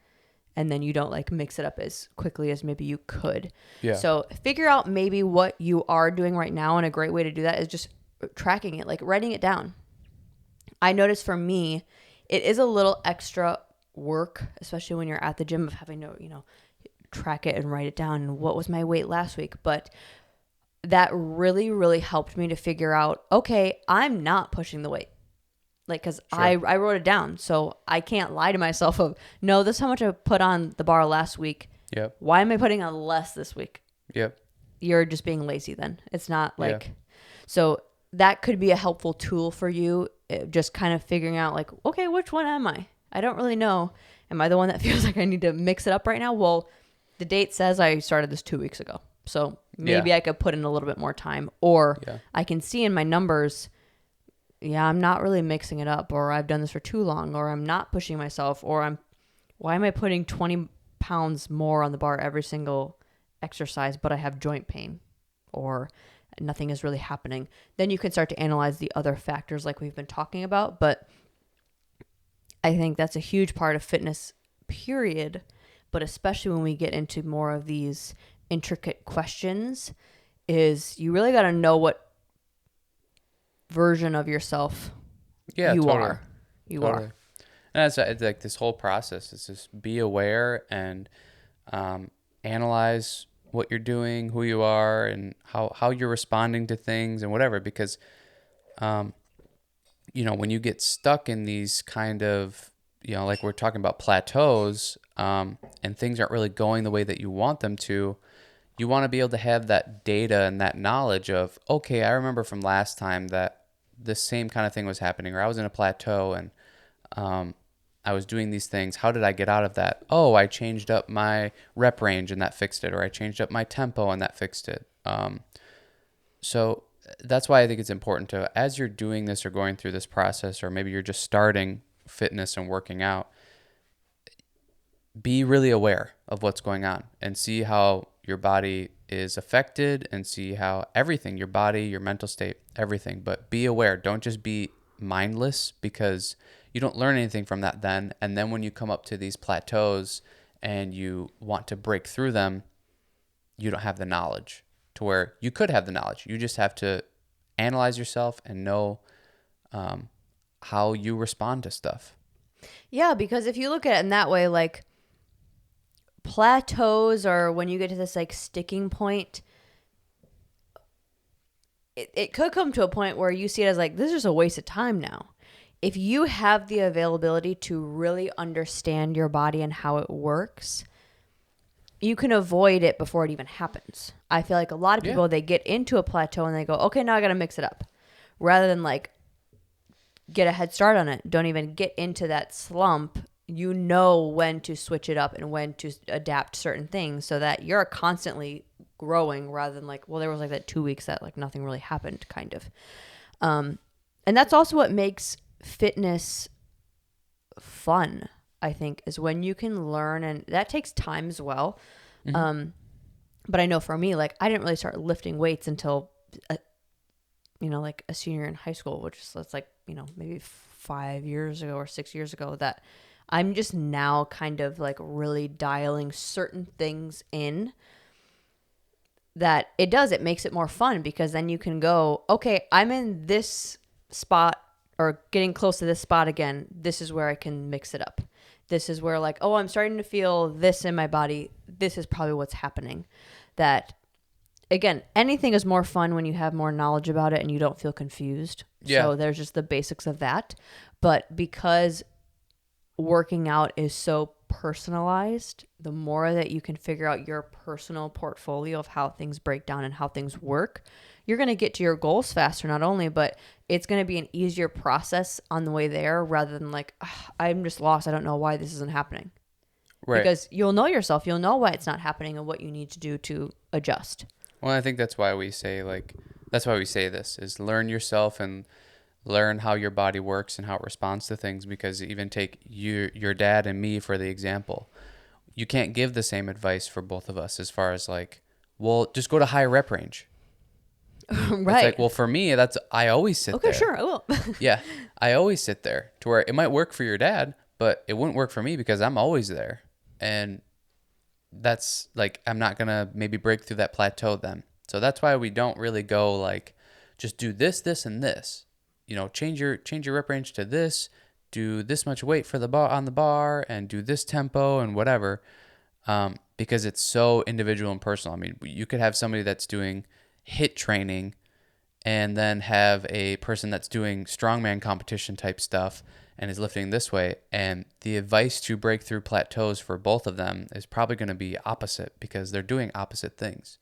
and then you don't like mix it up as quickly as maybe you could? Yeah. So figure out maybe what you are doing right now, and a great way to do that is just tracking it, like writing it down. I noticed for me, it is a little extra work, especially when you're at the gym, of having to, track it and write it down. And what was my weight last week? But that really, really helped me to figure out, okay, I'm not pushing the weight. Like, because sure. I wrote it down. So I can't lie to myself of, no, this is how much I put on the bar last week. Yep. Why am I putting on less this week? Yep. You're just being lazy then. It's not like, so that could be a helpful tool for you. Just kind of figuring out like, okay, which one am I? I don't really know. Am I the one that feels like I need to mix it up right now? Well, the date says I started this 2 weeks ago. So maybe I could put in a little bit more time, or I can see in my numbers, I'm not really mixing it up, or I've done this for too long, or I'm not pushing myself, or why am I putting 20 pounds more on the bar every single exercise, but I have joint pain, or nothing is really happening. Then you can start to analyze the other factors like we've been talking about. But I think that's a huge part of fitness, period. But especially when we get into more of these intricate questions, is you really got to know what version of yourself Yeah, you totally. are. You Totally. are. And it's like this whole process is just be aware and analyze what you're doing, who you are, and how you're responding to things and whatever. Because, um, when you get stuck in these kind of, like we're talking about plateaus, and things aren't really going the way that you want them to, you want to be able to have that data and that knowledge of, okay, I remember from last time that this same kind of thing was happening, or I was in a plateau and um, I was doing these things. How did I get out of that? Oh, I changed up my rep range and that fixed it, or I changed up my tempo and that fixed it. So that's why I think it's important to, as you're doing this or going through this process, or maybe you're just starting fitness and working out, be really aware of what's going on and see how your body is affected and see how everything, your body, your mental state, everything. But be aware. Don't just be mindless, because you don't learn anything from that then. And then when you come up to these plateaus and you want to break through them, you don't have the knowledge to where you could have the knowledge. You just have to analyze yourself and know how you respond to stuff. Yeah, because if you look at it in that way, like plateaus, or when you get to this like sticking point, it could come to a point where you see it as like, this is a waste of time now. If you have the availability to really understand your body and how it works, you can avoid it before it even happens. I feel like a lot of Yeah. people, they get into a plateau and they go, okay, now I got to mix it up. Rather than like get a head start on it. Don't even get into that slump. You know when to switch it up and when to adapt certain things so that you're constantly growing, rather than like, well, there was like that 2 weeks that like nothing really happened, kind of. And that's also what makes fitness fun, I think, is when you can learn, and that takes time as well. Mm-hmm. But I know for me, like I didn't really start lifting weights until, like a senior in high school, which is that's like, maybe 5 years ago or 6 years ago, that I'm just now kind of like really dialing certain things in, that it makes it more fun, because then you can go, okay, I'm in this spot or getting close to this spot again. This is where I can mix it up. This is where like, oh, I'm starting to feel this in my body. This is probably what's happening. That, again, anything is more fun when you have more knowledge about it and you don't feel confused. Yeah. So there's just the basics of that. But because working out is so personalized, the more that you can figure out your personal portfolio of how things break down and how things work, you're going to get to your goals faster, not only, but it's going to be an easier process on the way there, rather than like, I'm just lost. I don't know why this isn't happening. Right. Because you'll know yourself. You'll know why it's not happening and what you need to do to adjust. Well, I think that's why we say this is learn yourself and learn how your body works and how it responds to things, because even take your dad and me for the example. You can't give the same advice for both of us as far as like, well, just go to high rep range. Right. It's like, well, for me, I always sit Okay, there. sure, I will. Yeah, I always sit there, to where it might work for your dad, but it wouldn't work for me because I'm always there. And that's like, I'm not going to maybe break through that plateau then. So that's why we don't really go like, just do this, this, and this. Change your rep range to this, do this much weight for the bar on the bar, and do this tempo and whatever, because it's so individual and personal. I mean, you could have somebody that's doing HIIT training and then have a person that's doing strongman competition type stuff and is lifting this way. And the advice to break through plateaus for both of them is probably going to be opposite, because they're doing opposite things.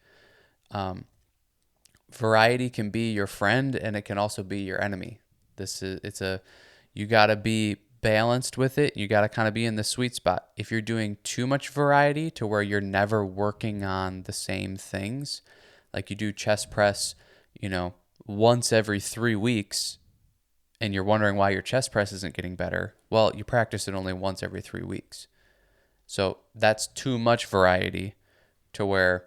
Variety can be your friend and it can also be your enemy. You got to be balanced with it. You got to kind of be in the sweet spot. If you're doing too much variety to where you're never working on the same things, like you do chest press, once every 3 weeks, and you're wondering why your chest press isn't getting better, well, you practice it only once every 3 weeks. So that's too much variety, to where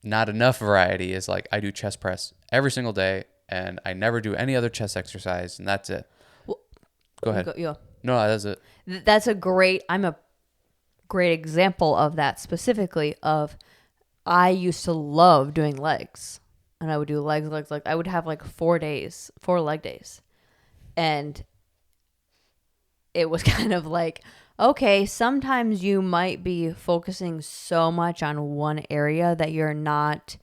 not enough variety is like, I do chest press every single day and I never do any other chest exercise, and that's it. Well, Go ahead. Yeah. No, that's it. I'm a great example of that specifically of I used to love doing legs and I would do legs. I would have like 4 days, 4 leg days. And it was kind of like, okay, sometimes you might be focusing so much on one area that you're not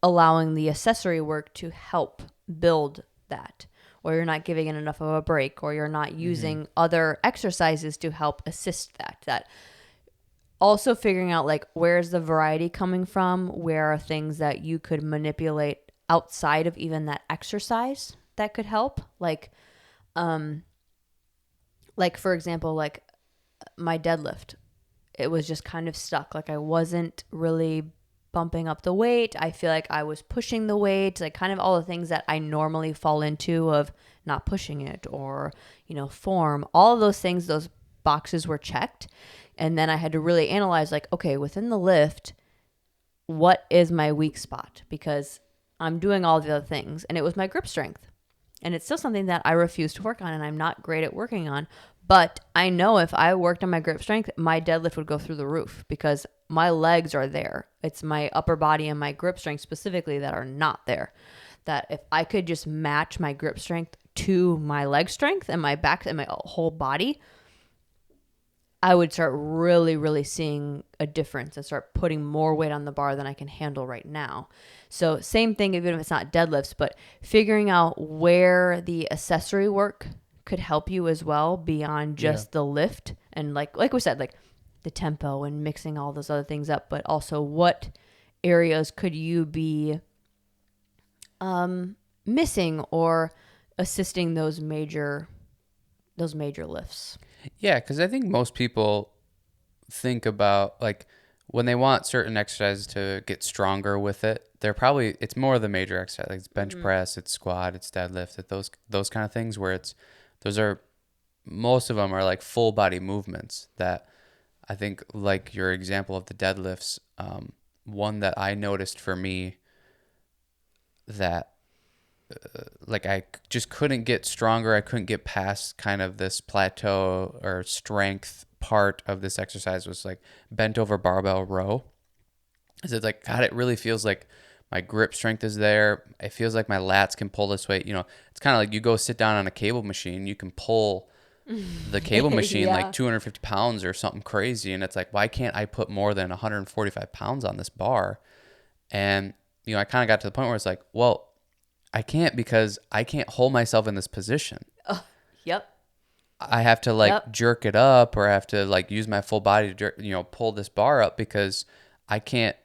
allowing the accessory work to help build that, or you're not giving it enough of a break, or you're not using other exercises to help assist that also figuring out like where's the variety coming from, where are things that you could manipulate outside of even that exercise that could help, like for example, like my deadlift, it was just kind of stuck. Like I wasn't really bumping up the weight. I feel like I was pushing the weight, like kind of all the things that I normally fall into of not pushing it or, form. All of those things, those boxes were checked. And then I had to really analyze like, okay, within the lift, what is my weak spot? Because I'm doing all the other things. And it was my grip strength. And it's still something that I refuse to work on and I'm not great at working on. But I know if I worked on my grip strength, my deadlift would go through the roof because my legs are there. It's my upper body and my grip strength specifically that are not there. That if I could just match my grip strength to my leg strength and my back and my whole body, I would start really, really seeing a difference and start putting more weight on the bar than I can handle right now. So same thing, even if it's not deadlifts, but figuring out where the accessory work could help you as well beyond just the lift. And like we said, like the tempo and mixing all those other things up, but also what areas could you be missing or assisting those major lifts. Yeah, because I think most people think about like when they want certain exercises to get stronger with it, it's more of the major exercise, like it's bench press, it's squat, it's deadlift, those kind of things where most of them are like full body movements that I think like your example of the deadlifts, one that I noticed for me that like I just couldn't get stronger. I couldn't get past kind of this plateau or strength part of this exercise was like bent over barbell row. Is it's like, God, it really feels like my grip strength is there. It feels like my lats can pull this weight. It's kind of like you go sit down on a cable machine, you can pull the cable machine like 250 pounds or something crazy. And it's like, why can't I put more than 145 pounds on this bar? And, I kind of got to the point where it's like, well, I can't because I can't hold myself in this position. Oh, yep. I have to jerk it up or I have to like use my full body to jerk, pull this bar up because I can't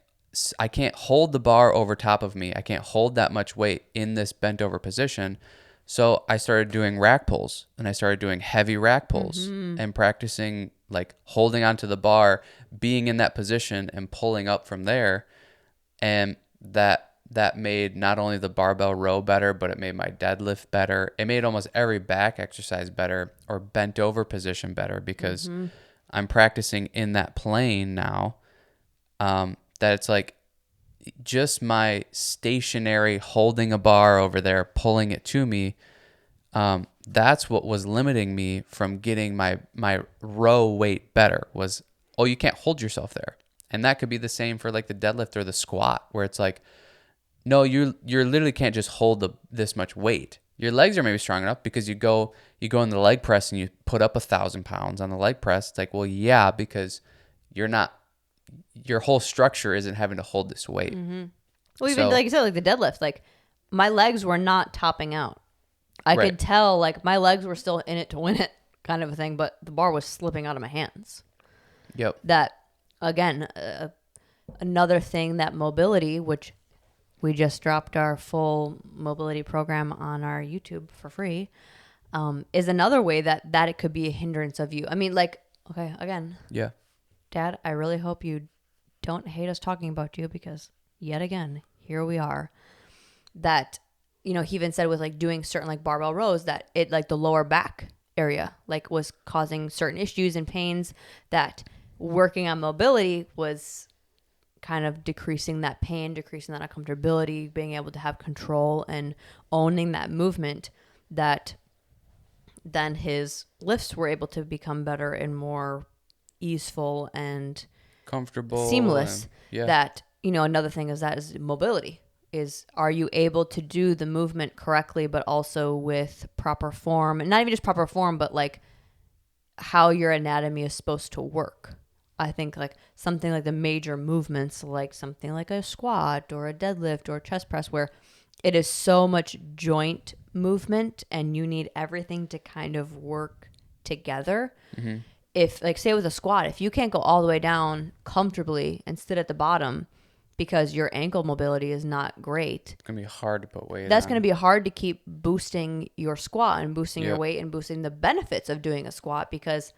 hold the bar over top of me. I can't hold that much weight in this bent over position. So I started doing rack pulls and I started doing heavy rack pulls and practicing like holding onto the bar, being in that position and pulling up from there. And that made not only the barbell row better, but it made my deadlift better. It made almost every back exercise better or bent over position better because I'm practicing in that plane now. That it's like just my stationary holding a bar over there, pulling it to me. That's what was limiting me from getting my row weight better was, oh, you can't hold yourself there. And that could be the same for like the deadlift or the squat where it's like, no, you literally can't just hold this much weight. Your legs are maybe strong enough because you go in the leg press and you put up 1,000 pounds on the leg press. It's like, well, yeah, because your whole structure isn't having to hold this weight. Well, even like you said, like the deadlift, like my legs were not topping out. I could tell like my legs were still in it to win it kind of a thing, but the bar was slipping out of my hands. Yep. That, again, another thing that mobility, which we just dropped our full mobility program on our YouTube for free, is another way that it could be a hindrance of you. I mean, like, okay, again. Yeah. Dad, I really hope you don't hate us talking about you because yet again, here we are. That, he even said with like doing certain like barbell rows that it like the lower back area like was causing certain issues and pains, that working on mobility was kind of decreasing that pain, decreasing that uncomfortability, being able to have control and owning that movement. That then his lifts were able to become better and more easeful and Comfortable and seamless. yeah. That, another thing is mobility. Is, are you able to do the movement correctly, but also with proper form, and not even just proper form, but like how your anatomy is supposed to work. I think like something like the major movements, like something like a squat or a deadlift or a chest press, where it is so much joint movement and you need everything to kind of work together. Mm-hmm. If, like, say with a squat, if you can't go all the way down comfortably and sit at the bottom because your ankle mobility is not great, It's gonna be hard to put weight that's on. going to be hard to keep boosting your squat and boosting your Yep. weight and boosting the benefits of doing a squat because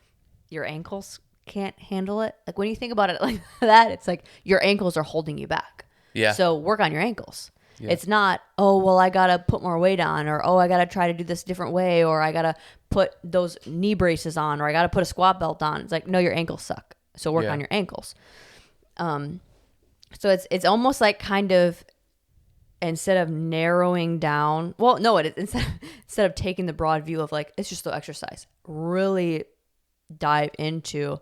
your ankles can't handle it. Like, when you think about it like that, it's like your ankles are holding you back. Yeah. So work on your ankles. Yeah. It's not, oh, well, I got to put more weight on, or, oh, I got to try to do this different way, or I got to put those knee braces on, or I got to put a squat belt on. It's like, no, your ankles suck. So work Yeah. on your ankles. So it's almost like kind of, instead of narrowing down, well, no, it is, instead of taking the broad view of like, it's just the exercise, really dive into,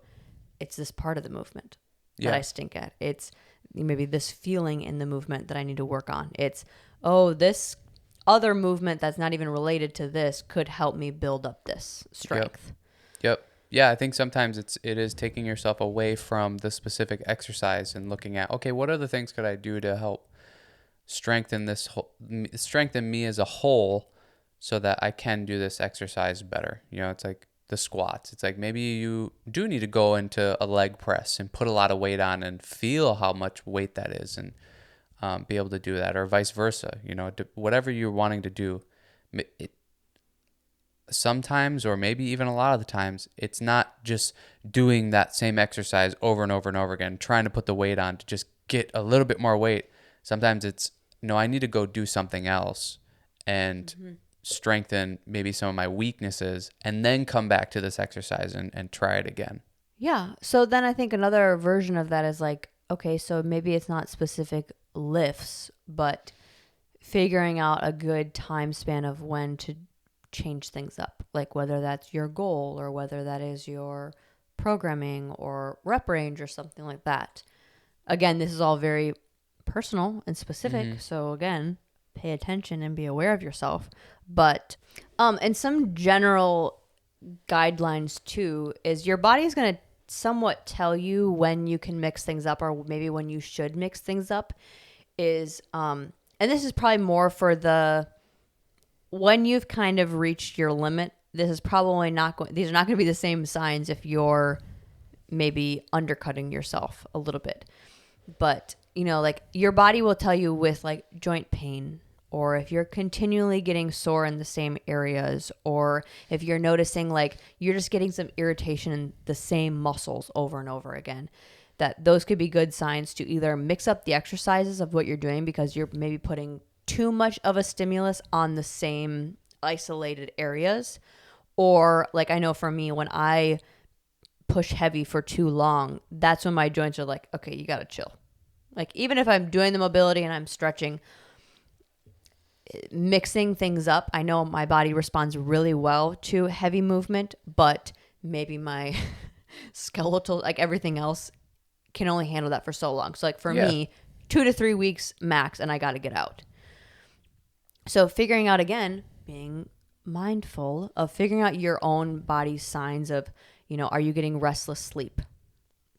it's this part of the movement that Yeah. I stink at. It's maybe this feeling in the movement that I need to work on. It's, oh, this other movement that's not even related to this could help me build up this strength. Yep. Yeah, I think sometimes it is taking yourself away from the specific exercise and looking at, okay, what other things could I do to help strengthen me as a whole so that I can do this exercise better. It's like the squats. It's like maybe you do need to go into a leg press and put a lot of weight on and feel how much weight that is and be able to do that, or vice versa. Whatever you're wanting to do, sometimes, or maybe even a lot of the times, it's not just doing that same exercise over and over and over again, trying to put the weight on to just get a little bit more weight. Sometimes it's, no, I need to go do something else and strengthen maybe some of my weaknesses and then come back to this exercise and try it again. Yeah. So then I think another version of that is like, okay, so maybe it's not specific lifts, but figuring out a good time span of when to change things up, like whether that's your goal or whether that is your programming or rep range or something like that. Again, this is all very personal and specific. So again, pay attention and be aware of yourself. But and some general guidelines too is your body is going to somewhat tell you when you can mix things up or maybe when you should mix things up. Is and this is probably more for the when you've kind of reached your limit. This is probably not going, these are not going to be the same signs if you're maybe undercutting yourself a little bit. But, like your body will tell you with like joint pain, or if you're continually getting sore in the same areas, or if you're noticing like you're just getting some irritation in the same muscles over and over again, that those could be good signs to either mix up the exercises of what you're doing because you're maybe putting too much of a stimulus on the same isolated areas. Or like, I know for me, when I push heavy for too long, that's when my joints are like, okay, you got to chill. Like, even if I'm doing the mobility and I'm stretching, mixing things up, I know my body responds really well to heavy movement, but maybe my skeletal, like everything else, can only handle that for so long. So like for me, 2 to 3 weeks max, and I got to get out. So figuring out, again, being mindful of figuring out your own body's signs of, are you getting restless sleep?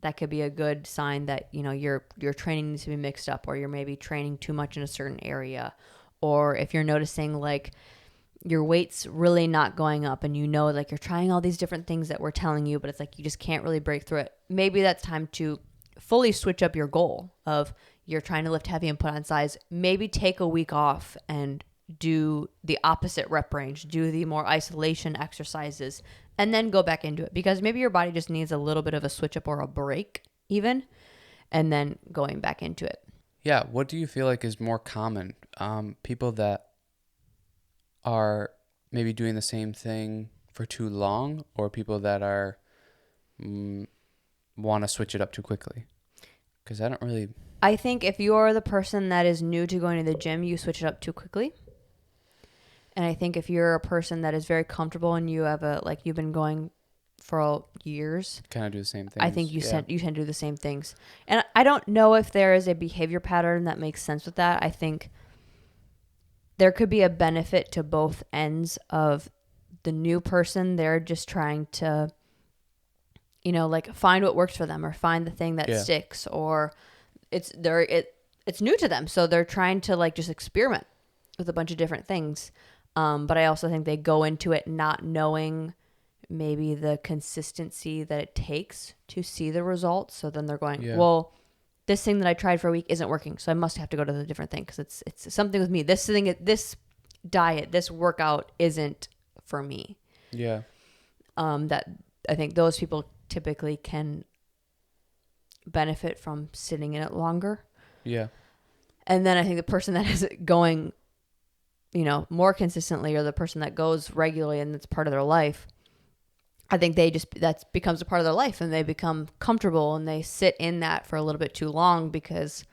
That could be a good sign that, your training needs to be mixed up, or you're maybe training too much in a certain area. Or if you're noticing like your weight's really not going up and like you're trying all these different things that we're telling you, but it's like you just can't really break through it. Maybe that's time to fully switch up your goal of you're trying to lift heavy and put on size. Maybe take a week off and do the opposite rep range, do the more isolation exercises, and then go back into it, because maybe your body just needs a little bit of a switch up or a break even, and then going back into it. Yeah. What do you feel like is more common? People that are maybe doing the same thing for too long, or people that are want to switch it up too quickly? Because I think if you're the person that is new to going to the gym, you switch it up too quickly. And I think if you're a person that is very comfortable and you have like you've been going for years, Kind of do the same I things. think you Yeah. tend to do the same things. And I don't know if there is a behavior pattern that makes sense with that. I think there could be a benefit to both ends of the new person. They're just trying to, like find what works for them or find the thing that Yeah. sticks, or it's new to them. So they're trying to like just experiment with a bunch of different things. But I also think they go into it not knowing maybe the consistency that it takes to see the results. So then they're going, Yeah. well, this thing that I tried for a week isn't working, so I must have to go to the different thing because it's something with me. This diet, this workout isn't for me. Yeah. That I think those people typically can benefit from sitting in it longer. Yeah. And then I think the person that is going, more consistently, or the person that goes regularly and it's part of their life, I think that becomes a part of their life and they become comfortable and they sit in that for a little bit too long because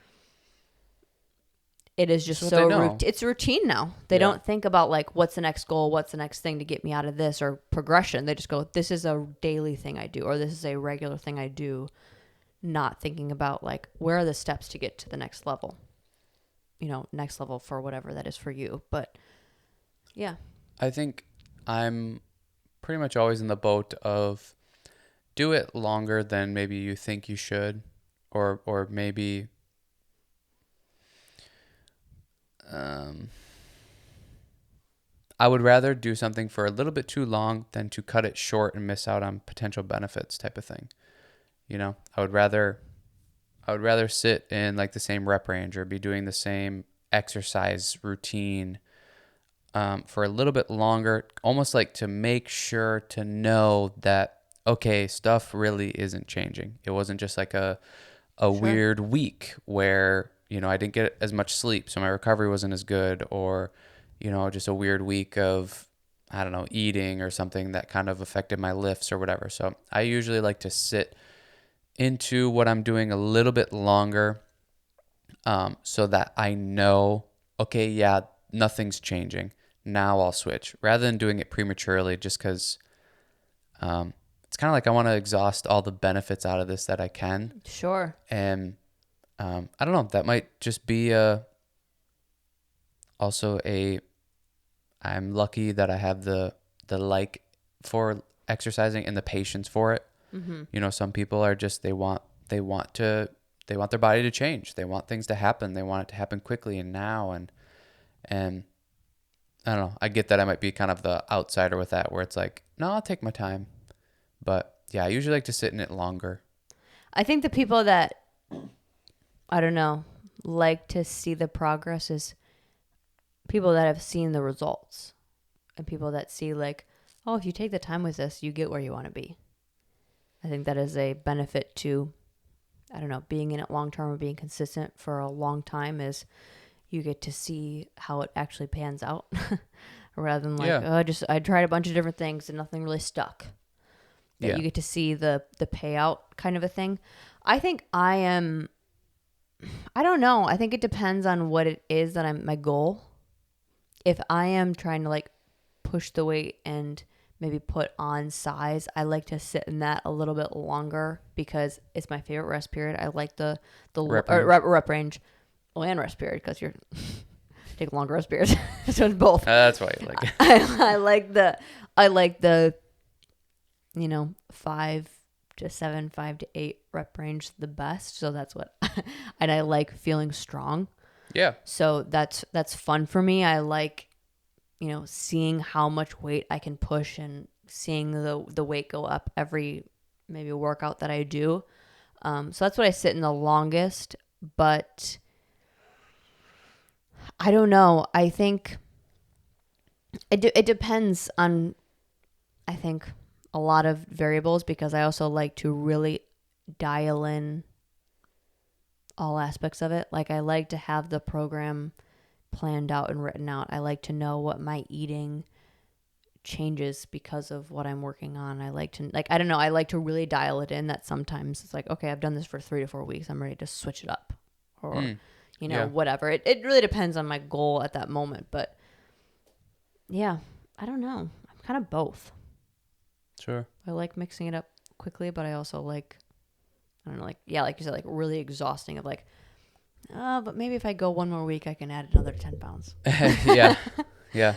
it is just so routine. It's routine now. They don't think about like, what's the next goal? What's the next thing to get me out of this, or progression? They just go, this is a daily thing I do, or this is a regular thing I do. Not thinking about like, where are the steps to get to the next level, next level for whatever that is for you. But yeah, I think I'm pretty much always in the boat of do it longer than maybe you think you should, or maybe I would rather do something for a little bit too long than to cut it short and miss out on potential benefits type of thing. I would rather sit in like the same rep range or be doing the same exercise routine for a little bit longer, almost like to make sure to know that, okay, stuff really isn't changing. It wasn't just like a sure. weird week where, I didn't get as much sleep, so my recovery wasn't as good, or, just a weird week of, I don't know, eating or something that kind of affected my lifts or whatever. So I usually like to sit into what I'm doing a little bit longer, so that I know, okay, yeah, nothing's changing. Now I'll switch rather than doing it prematurely just because it's kind of like I want to exhaust all the benefits out of this that I can. Sure. And I don't know, that might just be I'm lucky that I have the like for exercising and the patience for it. Mm-hmm. Some people are just they want their body to change. They want things to happen. They want it to happen quickly and now, and I don't know. I get that I might be kind of the outsider with that, where it's like, no, I'll take my time. But yeah, I usually like to sit in it longer. I think the people that, I don't know, like to see the progress is people that have seen the results, and people that see like, oh, if you take the time with this, you get where you want to be. I think that is a benefit to, I don't know, being in it long term or being consistent for a long time, is you get to see how it actually pans out rather than like, Yeah. I tried a bunch of different things and nothing really stuck. That Yeah. you get to see the payout kind of a thing. I think I don't know. I think it depends on what it is that my goal. If I am trying to like push the weight and maybe put on size, I like to sit in that a little bit longer because it's my favorite rest period. I like the rep range. Well, and rest period, because you're take longer rest periods. So it's both. That's why you like it. I like the 5 to 7, 5 to 8 rep range the best. So that's what, and I like feeling strong. Yeah. So that's fun for me. I like, seeing how much weight I can push and seeing the weight go up every maybe workout that I do. So that's what I sit in the longest, but I don't know. I think it depends on, I think, a lot of variables, because I also like to really dial in all aspects of it. Like, I like to have the program planned out and written out. I like to know what my eating changes because of what I'm working on. I like to, like, I don't know, I like to really dial it in, that sometimes it's like, okay, I've done this for 3 to 4 weeks. I'm ready to switch it up, or, Yeah. whatever. It really depends on my goal at that moment. But Yeah, I don't know. I'm kind of both. Sure. I like mixing it up quickly, but I also like, I don't know, like, yeah, like you said, like really exhausting of like, but maybe if I go one more week, I can add another 10 pounds. Yeah. Yeah.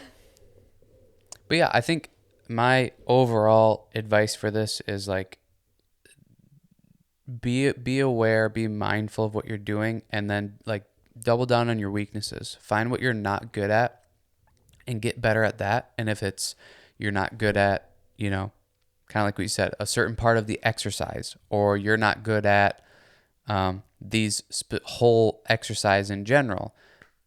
But yeah, I think my overall advice for this is like be aware, be mindful of what you're doing, and then like double down on your weaknesses. Find what you're not good at and get better at that. And if it's you're not good at, kind of like what you said, a certain part of the exercise, or you're not good at these whole exercise in general,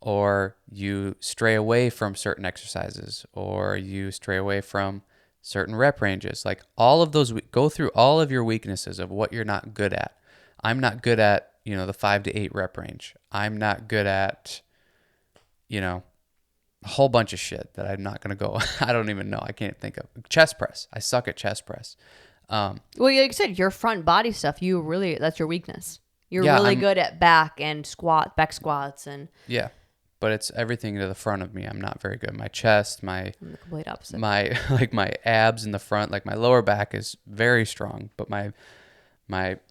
or you stray away from certain exercises, or you stray away from certain rep ranges. Like all of those, go through all of your weaknesses of what you're not good at. I'm not good at, the 5 to 8 rep range. I'm not good at, a whole bunch of shit that I'm not going to go. I don't even know. I can't think of chest press. I suck at chest press. Well, like you said, your front body stuff, that's your weakness. You're Yeah, really good at back and back squats and. Yeah, but it's everything to the front of me. I'm not very good. My chest, I'm the complete opposite. my like my abs in the front, like my lower back is very strong, but my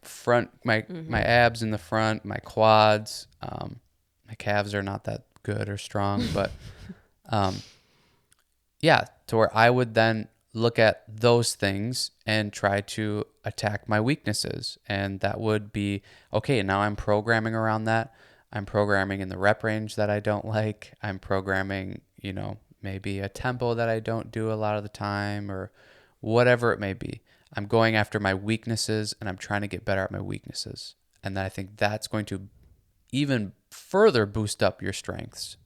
front, my abs in the front, my quads, my calves are not that good or strong, but yeah, to where I would then look at those things and try to attack my weaknesses. And that would be, okay, now I'm programming around that. I'm programming in the rep range that I don't like. I'm programming, maybe a tempo that I don't do a lot of the time, or whatever it may be. I'm going after my weaknesses and I'm trying to get better at my weaknesses. And then I think that's going to even further boost up your strengths.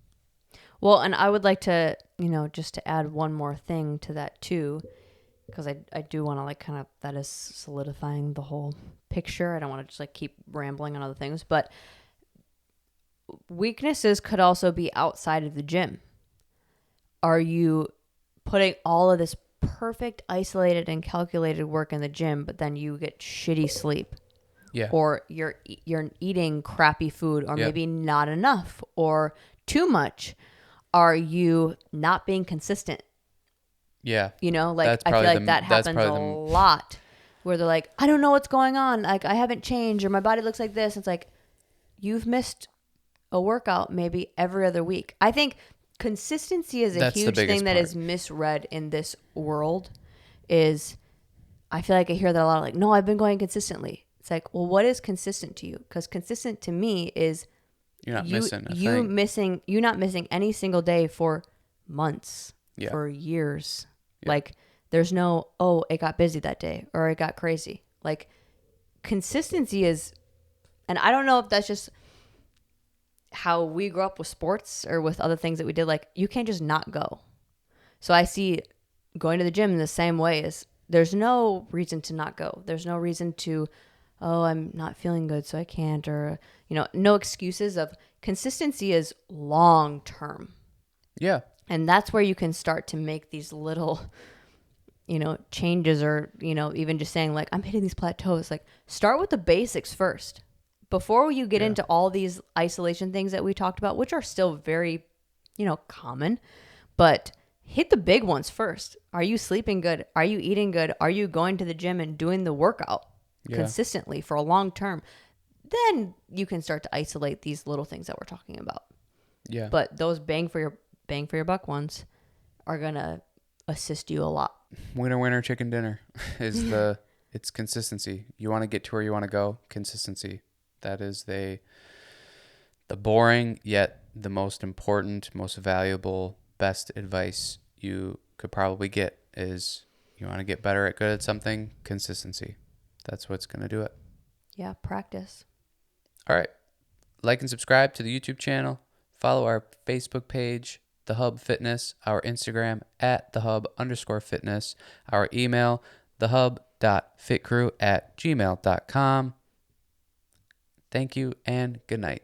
Well, and I would like to, just to add one more thing to that too, because I do want to like kind of, that is solidifying the whole picture. I don't want to just like keep rambling on other things, but weaknesses could also be outside of the gym. Are you putting all of this perfect, isolated, and calculated work in the gym, but then you get shitty sleep? Yeah. Or you're eating crappy food, or maybe not enough, or too much. Are you not being consistent? Yeah. Like I feel like that happens a lot, where they're like, I don't know what's going on. Like I haven't changed, or my body looks like this. It's like, you've missed a workout maybe every other week. I think consistency is a huge thing that is misread in this world. I feel like I hear that a lot, like, no, I've been going consistently. It's like, well, what is consistent to you? Because consistent to me is you're not missing a thing. You not missing any single day for months, Yeah. for years. Yeah. Like there's no, oh, it got busy that day or it got crazy. Like consistency is, and I don't know if that's just how we grew up with sports or with other things that we did. Like you can't just not go. So I see going to the gym in the same way as there's no reason to not go. There's no reason to, oh, I'm not feeling good, so I can't, or, no excuses. Of consistency is long term. Yeah. And that's where you can start to make these little, changes, or, even just saying like, I'm hitting these plateaus. Like start with the basics first before you get into all these isolation things that we talked about, which are still very, common, but hit the big ones first. Are you sleeping good? Are you eating good? Are you going to the gym and doing the workout consistently for a long term? Then you can start to isolate these little things that we're talking about. Yeah. But those bang for your buck ones are going to assist you a lot. Winner, chicken dinner is it's consistency. You want to get to where you want to go, consistency. That is the boring yet the most important, most valuable, best advice you could probably get is you want to get better at good at something, consistency. That's what's going to do it. Yeah, practice. All right. Like and subscribe to the YouTube channel. Follow our Facebook page, The Hub Fitness, our Instagram @thehub_fitness, our email, thehub.fitcrew@gmail.com. Thank you and good night.